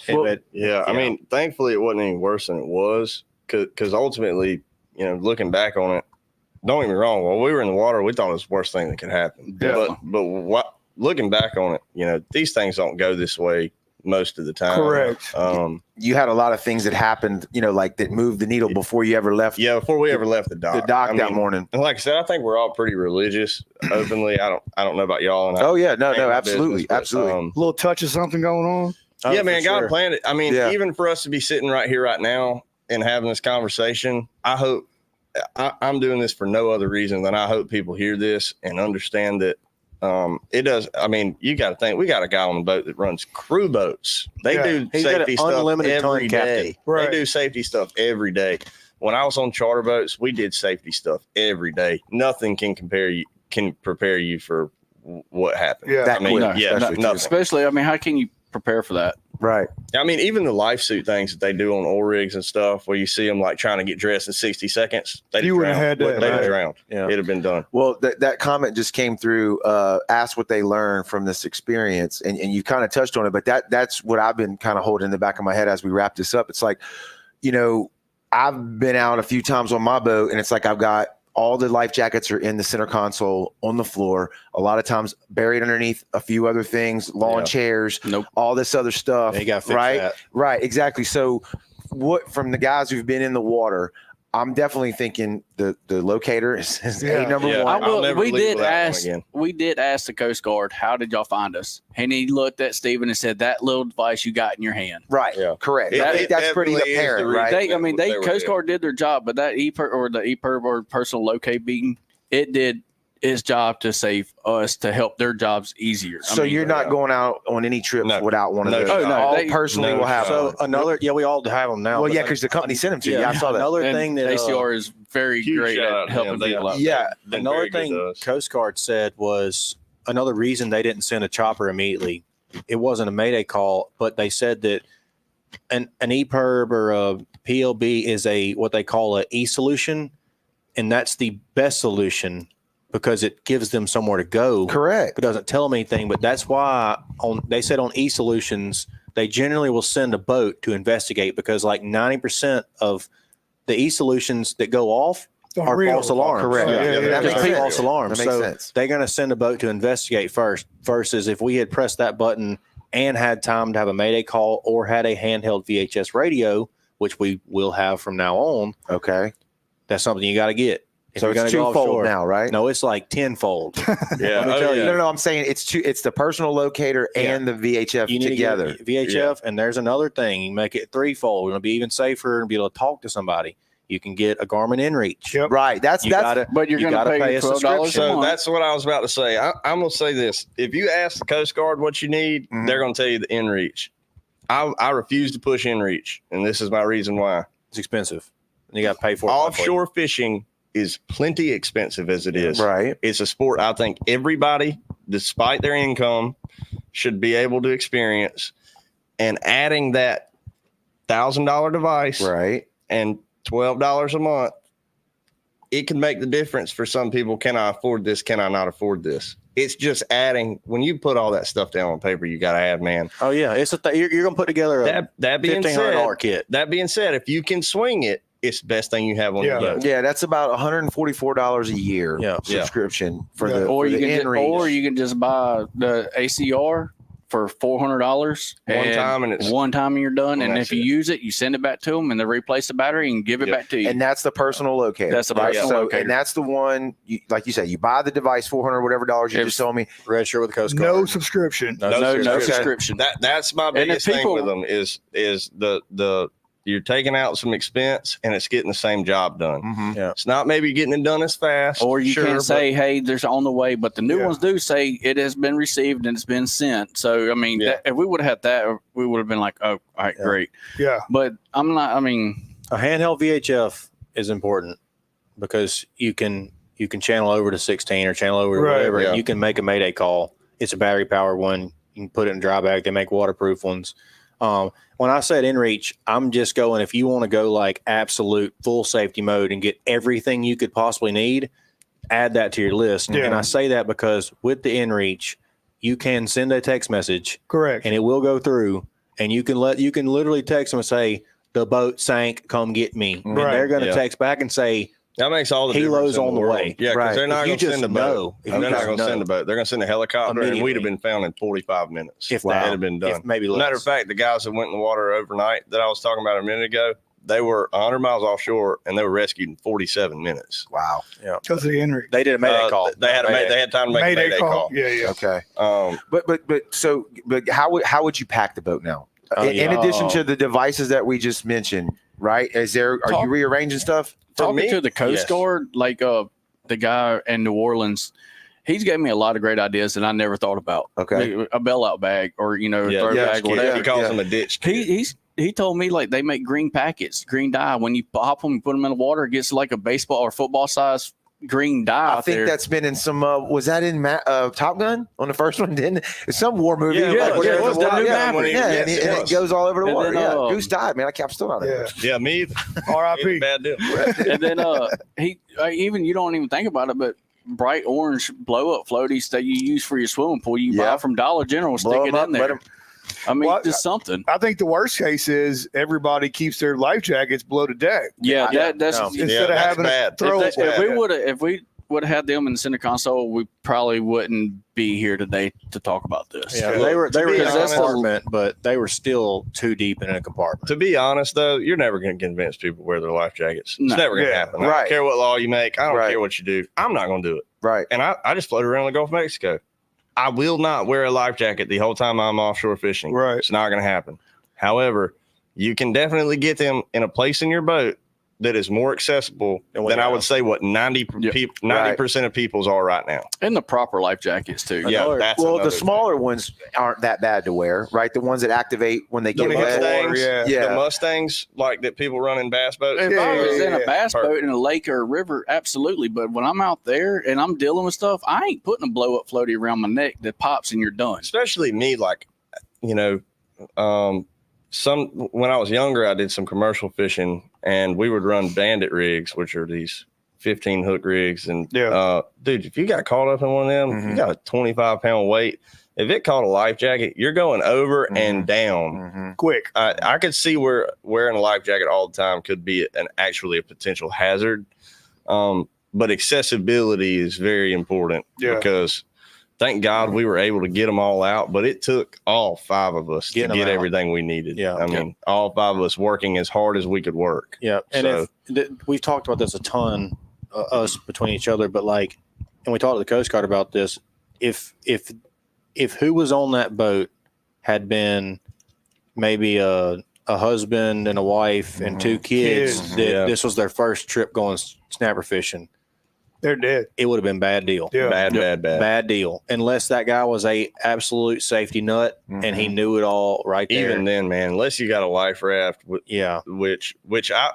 Well, it- Yeah, I Yeah. mean, thankfully it wasn't any worse than it was, because ultimately, looking back on it, don't get me wrong. While we were in the water, we thought it was the worst thing that could happen. Definitely. But what looking back on it, these things don't go this way most of the time. Correct. You had a lot of things that happened, like that moved the needle before you ever left Yeah, before we ever left the dock. the dock I that mean, morning. And like I said, I think we're all pretty religious openly. I don't know about y'all. And Oh yeah, no, ain't my absolutely, business, but, absolutely. A little touch of something going on. yeah, for man, gotta sure. plan it. I mean, Yeah. even for us to be sitting right here, right now, and having this conversation, I hope I'm doing this for no other reason than I hope people hear this and understand that it does. I mean, you got to think we got a guy on the boat that runs crew boats. They Yeah. do He's got an safety stuff unlimited ton every captain. day. Right. They do safety stuff every day. When I was on charter boats, we did safety stuff every day. Nothing can prepare you for what happened. Yeah. That I mean, quick, yeah, especially, too. nothing. Especially, I mean, how can you prepare for that? Right. I mean, even the life suit things that they do on oil rigs and stuff, where you see them like trying to get dressed in 60 seconds, they'd You wouldn't drowned. have had that, They'd right. have drowned. Yeah. It'd have been done. Well, that comment just came through. Ask what they learned from this experience, and you kind of touched on it. But that's what I've been kind of holding in the back of my head as we wrap this up. It's like, I've been out a few times on my boat, and it's like I've got all the life jackets are in the center console on the floor. A lot of times buried underneath a few other things, lawn Yeah. chairs, Nope. all this other stuff. Yeah, you got to fix right? that. Right, exactly. So, what from the guys who've been in the water, I'm definitely thinking the locator is Yeah. a number Yeah. one. I'll never we leave did without one ask. again. We did ask the Coast Guard, "How did y'all find us?" And he looked at Steven and said, "That little device you got in your hand." Right, Yeah. correct. It- I think it that's pretty definitely is the apparent, reason. right? They were Coast there. Guard did their job, but that EPIRB or the EPIRB or personal locate beacon, it its job to save us to help their jobs easier. So you're not going out on any trips No. without one of No those. shot. Oh, no, all they- personally no will have shot. one. So another, we all have them now. Well, but yeah, because the company sent them to you. Yeah, I saw that. Another and thing that ACR is very Huge great shout out at to helping them. They- people out. Yeah. Been another very good thing to us. Coast Guard said was another reason they didn't send a chopper immediately. It wasn't a Mayday call, but they said that an EPIRB or a PLB is what they call a e-solution, and that's the best solution because it gives them somewhere to go. Correct. It doesn't tell them anything, but that's why they said on e-solutions they generally will send a boat to investigate because like 90% of the e-solutions that go off are Real. false alarms. Correct. Yeah, yeah, That yeah. makes sense. False alarms. That makes So sense. they're going to send a boat to investigate first versus if we had pressed that button and had time to have a Mayday call or had a handheld VHS radio, which we will have from now on, Okay. that's something you got to get. If So you're it's gonna go twofold offshore. now, right? No, it's like tenfold. Yeah, Let me tell you. No, I'm saying it's the personal locator and the VHF You need together. to get VHF, and there's another thing. You make it threefold. It'll be even safer and be able to talk to somebody. You can get a Garmin InReach. Yep. Right. That's You that's gotta, But you're you going to gotta pay a $12 a subscription. So month. that's what I was about to say. I'm going to say this. If you ask the Coast Guard what you need, Mhm. they're going to tell you the inReach. I refuse to push inReach, and this is my reason why. It's expensive. And you got to pay for it. Offshore fishing is plenty expensive as it is. right. It's a sport I think everybody, despite their income, should be able to experience. And adding that $1,000 device Right. and $12 a month, it can make the difference for some people. Can I afford this? Can I not afford this? It's just adding. When you put all that stuff down on paper, you got to add, man. Oh yeah, it's you're going to put together a That being $1,500 said, kit. if you can swing it, it's the best thing you have on Yeah. your boat. Yeah, that's about $144 a year Yeah. subscription for Yeah. the or for you the can inReach. or you can just buy the ACR for $400 One time and it's one time and you're done. and And that's if you it. use it, you send it back to them and they replace the battery and give it Yep. back to you. And that's the personal locator. That's the right? personal So, locator. and that's the one, like you said, you buy the device, $400 whatever dollars you If- just told me. Register with the Coast Guard. No subscription. no subscription. subscription. That's my if biggest thing people- with them is the you're taking out some expense and it's getting the same job done. Mm-hmm. It's not maybe getting it done as fast. Or you sure, can but- say, hey, there's on the way, but the new Yeah. ones do say it has been received and it's been sent. So, I mean, Yeah. that, if we would have had that, we would have been like, oh, all right, Yeah. great. Yeah. But I'm not, I mean, A handheld VHF is important because you can channel over to 16 or channel over to Right, whatever, yeah. and you can make a Mayday call. It's a battery powered one. You can put it in dry bag. They make waterproof ones. When I said inReach, I'm just going, if you want to go like absolute full safety mode and get everything you could possibly need, add that to your list. Yeah. And I say that because with the inReach, you can send a text message Correct. and it will go through, and you can literally text them and say, the boat sank, come get me. And Right. they're going to Yeah. text back and say, That makes all the Helo's difference in on the world. way. Yeah, because Right. they're not If you going to just send a boat. know, if They're you not just going to send know. a boat. They're going to send a helicopter, and we'd Immediately. have been found in 45 minutes. if that that had been done. if maybe less. Matter of fact, the guys that went in the water overnight that I was talking about a minute ago, they were 100 miles offshore and they were rescued in 47 minutes. Wow. Because of the Henry. They did a Mayday call. They had they had time to make a Mayday call. Yeah, yeah. Okay. Um, But how would you pack the boat now? In yeah. addition to the devices that we just mentioned, right? Are you rearranging stuff? talking me, to the Coast yes. Guard, like the guy in New Orleans, he's gave me a lot of great ideas that I never thought about. Okay. Like a bailout bag or, yeah, throw yeah, bag, he whatever. calls them a ditch kid. He told me like they make green packets, green dye. When you pop them, put them in the water, it gets like a baseball or football size green dye I out think there. that's been in some. Was that in Top Gun on the first one? Didn't it's some war movie? Yeah, it was. where It was they're the in new water. Maverick. Yeah, Yes, and it it was. goes all over the And water. then, Yeah, Goose died, man. I'm still not. Yeah. Yeah, me either. It's a R.I.P. bad deal. And then even you don't even think about it, but bright orange blow up floaties that you use for your swimming pool, you Yeah. buy from Dollar General, stick Blow it 'em up, in let there. 'em- I mean, Well, just something. I think the worst case is everybody keeps their life jackets below the deck. Yeah, that's no. Instead Yeah, of that's having bad. a throw. if we would have had them in the center console, we probably wouldn't be here today to talk about this. Yeah, Yeah. they were To in be a honest- compartment, but they were still too deep in a compartment. To be honest, though, you're never going to convince people to wear their life jackets. No. It's never going to Yeah. happen. I Right. don't care what law you make. I don't Right. care what you do. I'm not going to do it. Right. And I just float around the Gulf of Mexico. I will not wear a life jacket the whole time I'm offshore fishing. Right. It's not going to happen. However, you can definitely get them in a place in your boat that is more accessible than I would say what 90% of people's are right now. And the proper life jackets too. Yeah, that's well, the another smaller ones aren't that bad to wear, right? The ones that activate when they thing. get The wet. Mustangs, Yeah. the Mustangs like that people run in bass boats. If I was in a bass Perfect. boat in a lake or a river, absolutely. But when I'm out there and I'm dealing with stuff, I ain't putting a blow up floaty around my neck that pops and you're done. Especially me, like, you know, when I was younger, I did some commercial fishing, and we would run bandit rigs, which are these 15 hook rigs. And dude, if you got caught up in one of them, you got a 25-pound weight. If it caught a life jacket, you're going over and down quick. I could see where wearing a life jacket all the time could be actually a potential hazard. But accessibility is very important because thank God we were able to get them all out, but it took all 5 of us to get everything we needed. Yeah. I mean, all 5 of us working as hard as we could work. Yeah. And So- we've talked about this a ton, us between each other, but like, and we talked to the Coast Guard about this. If who was on that boat had been maybe a husband and a wife and 2 kids, this was their first trip going snapper fishing, They're dead. it would have been bad deal. Yeah. Bad deal. Unless that guy was a absolute safety nut and he knew it all right there. Even then, man, unless you got a life raft, Yeah. which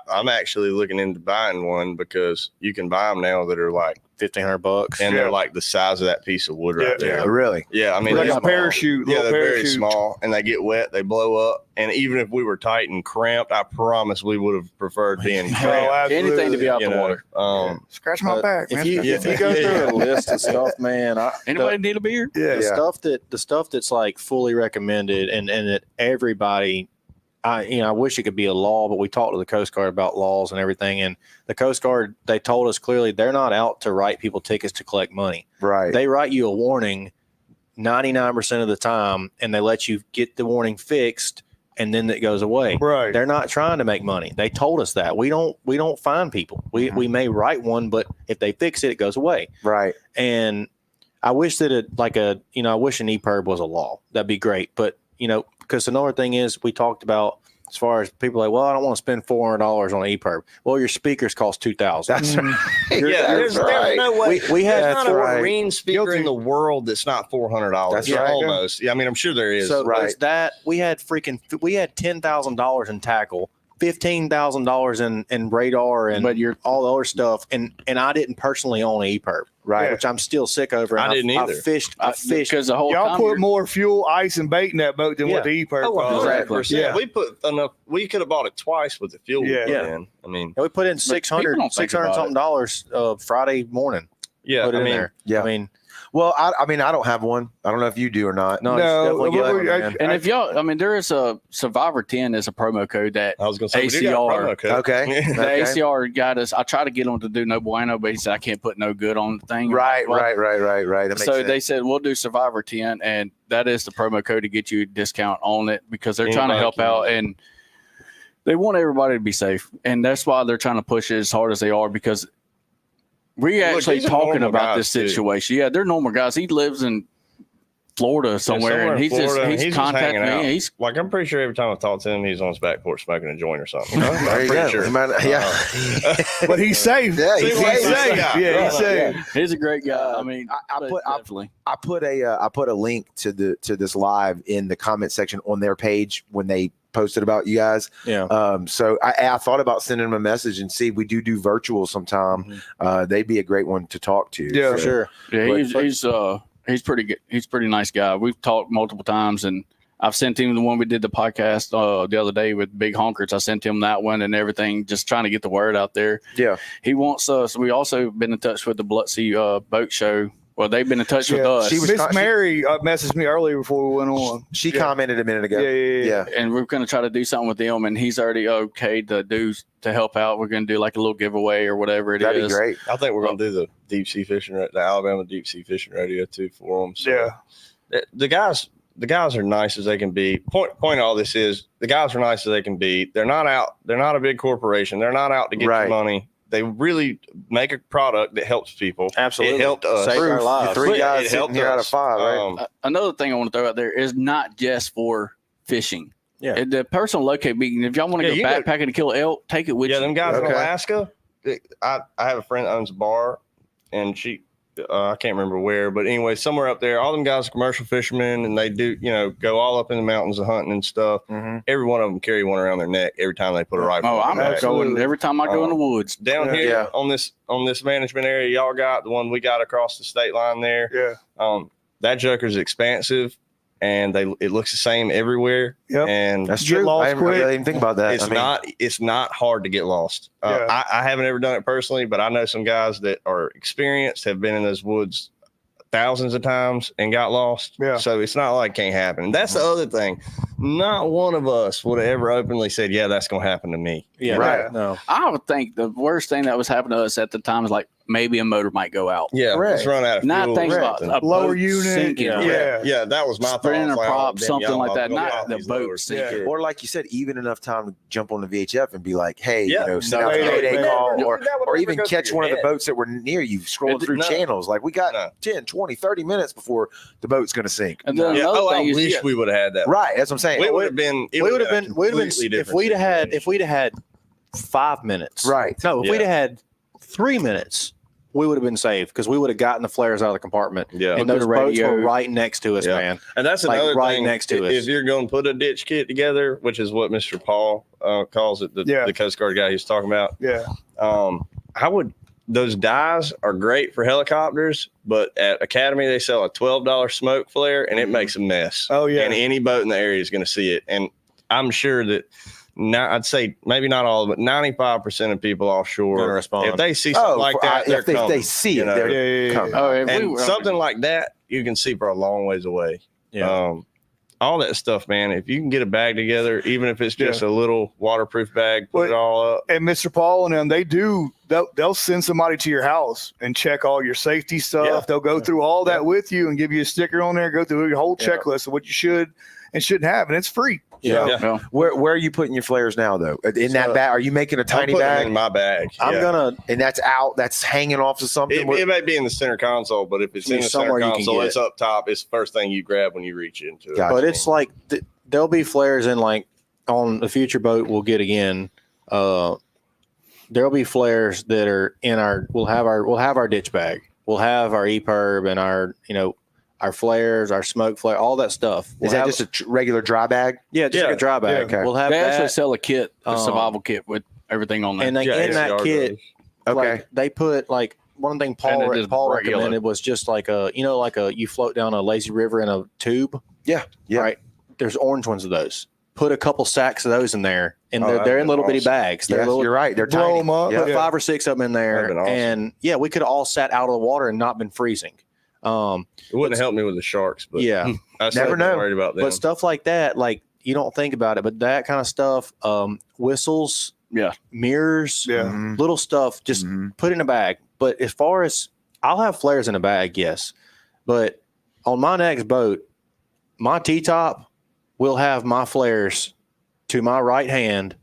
I'm actually looking into buying one because you can buy them now that are like $1,500. and they're like the size of that piece of wood right there. Really? Yeah, I mean, Like they're a parachute. Yeah, little they're very parachute. small, and they get wet, they blow up. And even if we were tight and cramped, I promise we would have preferred being Oh, cramped. absolutely. Anything to be out you the know. water. Scratch my back, man. If you go through a list of stuff, man, Anybody need a beer? the stuff that's like fully recommended and that everybody, I wish it could be a law, but we talked to the Coast Guard about laws and everything, and the Coast Guard, they told us clearly they're not out to write people tickets to collect money. Right. They write you a warning 99% of the time, and they let you get the warning fixed, and then it goes away. Right. They're not trying to make money. They told us that. We don't fine people. We may write one, but if they fix it, it goes away. Right. And I wish that I wish an EPIRB was a law. That'd be great. But, because another thing is we talked about as far as people like, well, I don't want to spend $400 on an EPIRB. Well, your speakers cost $2,000. That's right. Yeah, there's no way. We had There's not four- a marine speaker in the world that's not $400. That's Yeah, right. almost. Yeah, I mean, I'm sure there is. So Right. there's that. We had $10,000 in tackle, $15,000 in radar and But you're all the other stuff. And I didn't personally own an EPIRB, Right. which I'm still sick over. And I didn't either. I fished. because the whole Y'all time put you're- more fuel, ice, and bait in that boat than what the EPIRB Oh, cost. 100%. Yeah. We put enough. We could have bought it twice with the fuel. Yeah. we put Yeah. in. I mean, And we put in people $600 don't think about something dollars Friday morning. yeah. Put it I in mean, there. Yeah. I mean, Well, I mean, I don't have one. I don't know if you do or not. no, No, it's definitely get one, man. And if y'all, I mean, there is a Survivor 10 is a promo code that I was going to say, we do got a ACR. promo code. Okay. the Okay. ACR got us. I try to get them to do no bueno, but he said I can't put no good on the thing. Right. Well, That makes So sense. they said we'll do Survivor 10, and that is the promo code to get you a discount on it because they're trying to Anybody help can out use it. and they want everybody to be safe, and that's why they're trying to push it as hard as they are because we're Look, actually these are talking normal about guys, this too. situation. Yeah, they're normal guys. He lives in Florida somewhere, and in Florida, and he's just contacting hanging me. out. He's Like, I'm pretty sure every time I talk to him, he's on his back porch smoking a joint or something. There I'm you pretty go. sure. He might- yeah. But he's safe. Yeah, he's he's safe. safe. Yeah, he's safe. he's a great guy. I mean, I but put- definitely. I put a link to this live in the comment section on their page when they posted about you guys. Yeah. So I thought about sending them a message and see if we do virtual sometime. They'd be a great one to talk to. Yeah. For sure. Yeah, But- he's pretty good. He's a pretty nice guy. We've talked multiple times, and I've sent him the one we did the podcast the other day with Big Honkers. I sent him that one and everything, just trying to get the word out there. Yeah. He wants us. We also been in touch with the Biloxi Boat Show. Well, they've been in touch with us, She was- Miss Mary messaged me earlier before we went on. She Yeah. commented a minute ago. Yeah. and we're going to try to do something with them. And he's already okay to help out. We're going to do like a little giveaway or whatever it is. That'd be great. I think we're going to do the deep sea fishing, the Alabama deep sea fishing radio too for them. So Yeah. the guys are nice as they can be. Point of all this is the guys are nice as they can be. They're not out. They're not a big corporation. They're not out to get Right. your money. They really make a product that helps people. Absolutely. It helped us. Saved our lives. Three It guys helped sitting here out of us. five, right? Another thing I want to throw out there is not just for fishing. Yeah. The personal locate beacon. If y'all want to Yeah, go you backpacking to kill elk, take it with Yeah, you. them guys in Okay. Alaska. I have a friend that owns a bar, and she I can't remember where, but anyway, somewhere up there. All them guys are commercial fishermen, and they do go all up in the mountains of hunting and stuff. Mhm. Every one of them carry one around their neck every time they put a rifle. Oh, on I'm their back. Absolutely. going every time I go in the woods. Down Yeah. here Yeah. on this management area y'all got, the one we got across the state line there. Yeah. That joker's expansive, and it looks the same everywhere. Yep. And That's Get true. lost I quick. didn't even think about that. it's not hard to get lost. Yeah. I haven't ever done it personally, but I know some guys that are experienced, have been in those woods thousands of times and got lost. Yeah. So it's not like it can't happen. And that's the other thing. Not one of us would have ever openly said, yeah, that's going to happen to me. Yeah. Right. No. I would think the worst thing that was happening to us at the time is like maybe a motor might go out. Yeah. Correct. Let's run out of Not fuel. things or about something. a Lower boat unit. sinking. Yeah. Yeah, that was my thought. Spinning a Like, prop, damn, something y'all like that. gonna Not get the these boat lowers. sinking. Or like you said, even enough time to jump on the VHF and be like, hey, Yeah. send out a No, mayday no, call, no, or that would or never even go catch through one of your the head. boats that were near you, scrolling through No. channels. Like we got No. 10, 20, 30 minutes before the boat's going to sink. And then Yeah. another Oh, I thing is, wish yeah, we would have had that. Right. That's what I'm saying. We would have been. We would have been if we'd have had 5 minutes. Right. No, if Yeah. we'd have had 3 minutes, we would have been safe because we would have gotten the flares out of the compartment. Yeah. And Put those the boats radio- were right next to us, Yeah. man. And that's Like, another right thing. next to us. If you're going to put a ditch kit together, which is what Mr. Paul calls it, the Coast Guard guy he's talking about. Yeah. Those dies are great for helicopters, but at Academy they sell a $12 smoke flare, and it makes a mess. Oh, yeah. And any boat in the area is going to see it. And I'm sure that I'd say maybe not all, but 95% of people offshore Gonna respond. if they see something like that, if they coming, see you it, know. they're Yeah. coming. oh, if we And were, something like that you can see for a long ways away. Yeah. All that stuff, man. If you can get a bag together, even if it's just a little waterproof bag, put it all up. And Mr. Paul and them, they'll send somebody to your house and check all your safety stuff. Yeah. They'll go through all that with you and give you a sticker on there, go through your whole checklist of what you should and shouldn't have. And it's free. Yeah. Yeah. well, Where are you putting your flares now, though? In that So, bag? Are you making a I'm tiny putting them bag? in my bag. I'm Yeah. gonna And that's out. That's hanging off of something. It may be in the center console, but if it's in the center Somewhere you can console, get it's up top. It's the first thing you grab when you reach into it. Gotcha. but it's like there'll be flares in like on the future boat we'll get again. There'll be flares that are in we'll have our ditch bag. We'll have our EPIRB and our flares, our smoke flare, all that stuff. Is that just a regular dry bag? like a dry bag? Okay. We'll have they actually that. sell a kit, a Um, survival kit with everything on there. And Yeah, in that ACR kit, does. Okay. like, they put like one thing And it is Paul bright yellow. recommended was just like you float down a lazy river in a tube. Yeah. Yeah. Right. There's orange ones of those. Put a couple sacks of those in there, and Oh, they're that'd in been little bitty awesome. bags. They're Yes, little, you're right. They're Blow tiny. 'em up. Yeah. put 5 or 6 of them in there, That'd been awesome. and yeah, we could have all sat out of the water and not been freezing. It wouldn't help me with the sharks, but Yeah, I Never know. worried about them. but stuff like that, like you don't think about it, but that kind of stuff, whistles, Yeah. mirrors, Yeah. Mhm. little stuff, just Mhm. put it in a bag. But as far as I'll have flares in a bag, yes, but on my next boat, my T-top will have my flares to my right hand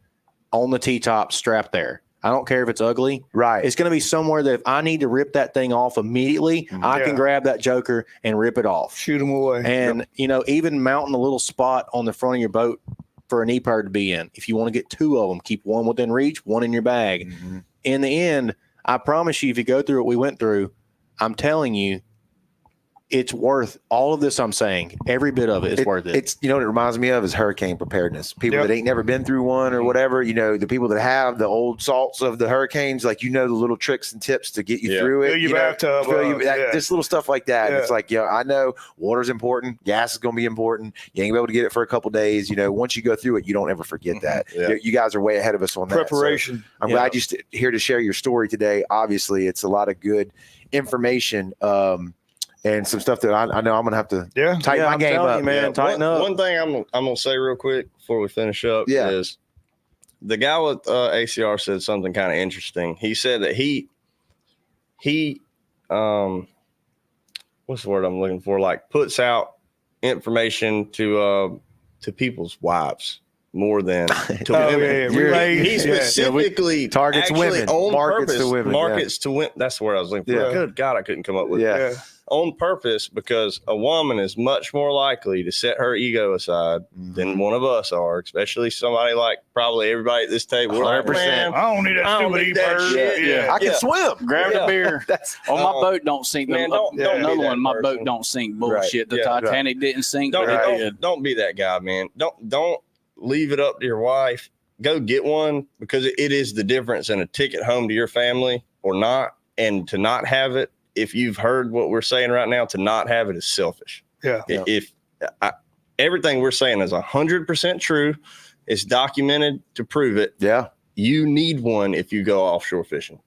on the T-top strapped there. I don't care if it's ugly. Right. It's going to be somewhere that if I need to rip that thing off immediately, I Yeah. can grab that joker and rip it off. Shoot them away. And, even mounting a little spot on the front of your boat for an EPIRB to be in. If you want to get 2 of them, keep one within reach, one in your bag. Mhm. In the end, I promise you, if you go through what we went through, I'm telling you, it's worth all of this. I'm saying every bit of it is worth it. It's what it reminds me of is hurricane preparedness. People Yep. that ain't never been through one or whatever, the people that have the old salts of the hurricanes, like the little tricks and tips to get you Yeah. through it. Fill your bathtub up, yeah. Just little stuff like that. Yeah. It's like, I know water's important, gas is going to be important. You ain't gonna be able to get it for a couple days. Once you go through it, you don't ever forget that. Yeah. You guys are way ahead of us on that. So Preparation. I'm glad you're here to share your story today. Obviously, it's a lot of good information. And some stuff that I know I'm gonna have to Yeah. tighten my I'm game telling up. you, man. Yeah, tighten up. One thing I'm gonna say real quick before we finish up Yeah. is the guy with ACR said something kind of interesting. He said that he what's the word I'm looking for? Like puts out information to people's wives. more than to Oh, women. yeah. Relay, He yeah. specifically Targets actually women, on markets purpose, to women, markets to women. That's where I was looking for. Yeah. Good God, I couldn't come up with Yeah. Yeah. on purpose, because a woman is much more likely to set her ego aside than one of us are, especially somebody like probably everybody at this table. We're like, 100%. man, I don't need that I don't stupid need that EPIRB. shit. Yeah. I can swim. Grab Yeah. the beer. That's On my boat don't sink. Man, don't be Another that one. My person. boat don't sink. Bullshit. The Yeah. Titanic didn't sink. don't, but it don't, did. don't be that guy, man. Don't leave it up to your wife. Go get one, because it is the difference in a ticket home to your family or not, and to not have it. If you've heard what we're saying right now, to not have it is selfish. Yeah. If everything we're saying is 100% true, it's documented to prove it. yeah. You need one if you go offshore fishing.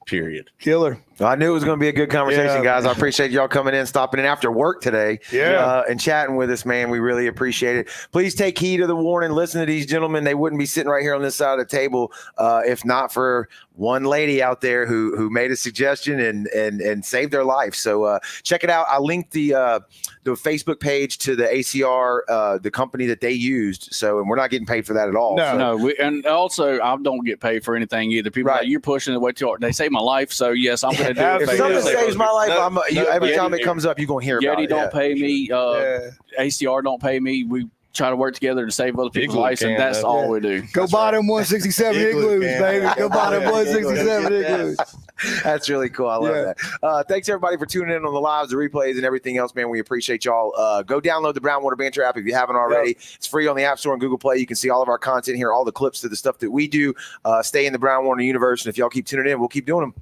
Period. Killer. I knew it was going to be a good conversation, Yeah. guys. I appreciate y'all coming in, stopping in after work today, Yeah. and chatting with us, man. We really appreciate it. Please take heed of the warning. Listen to these gentlemen. They wouldn't be sitting right here on this side of the table if not for one lady out there who made a suggestion and saved their life. So check it out. I linked the Facebook page to the ACR, the company that they used. So, and we're not getting paid for that at all. No. So, No, and also I don't get paid for anything either. People Right. like, you're pushing it way too hard. They saved my life, so yes, I'm going to do Yeah, it. if If something Yeah. saves my life, No, every Yeti time it here. comes up, you're going to hear about Yeti it. don't pay me. Yeah. ACR don't pay me. We try to work together to save other people's Igloo lives, and can, that's though. all we do. Go buy them 167 Igloo igloos, can. baby. Go buy them 167 igloos. That's really cool. I love Yeah. that. Thanks everybody for tuning in on the lives, the replays, and everything else, man. We appreciate y'all. Go download the Brown Water Banter app if you haven't already. It's free on the App Store and Google Play. You can see all of our content here, all the clips to the stuff that we do. Stay in the Brown Water universe, and if y'all keep tuning in, we'll keep doing them.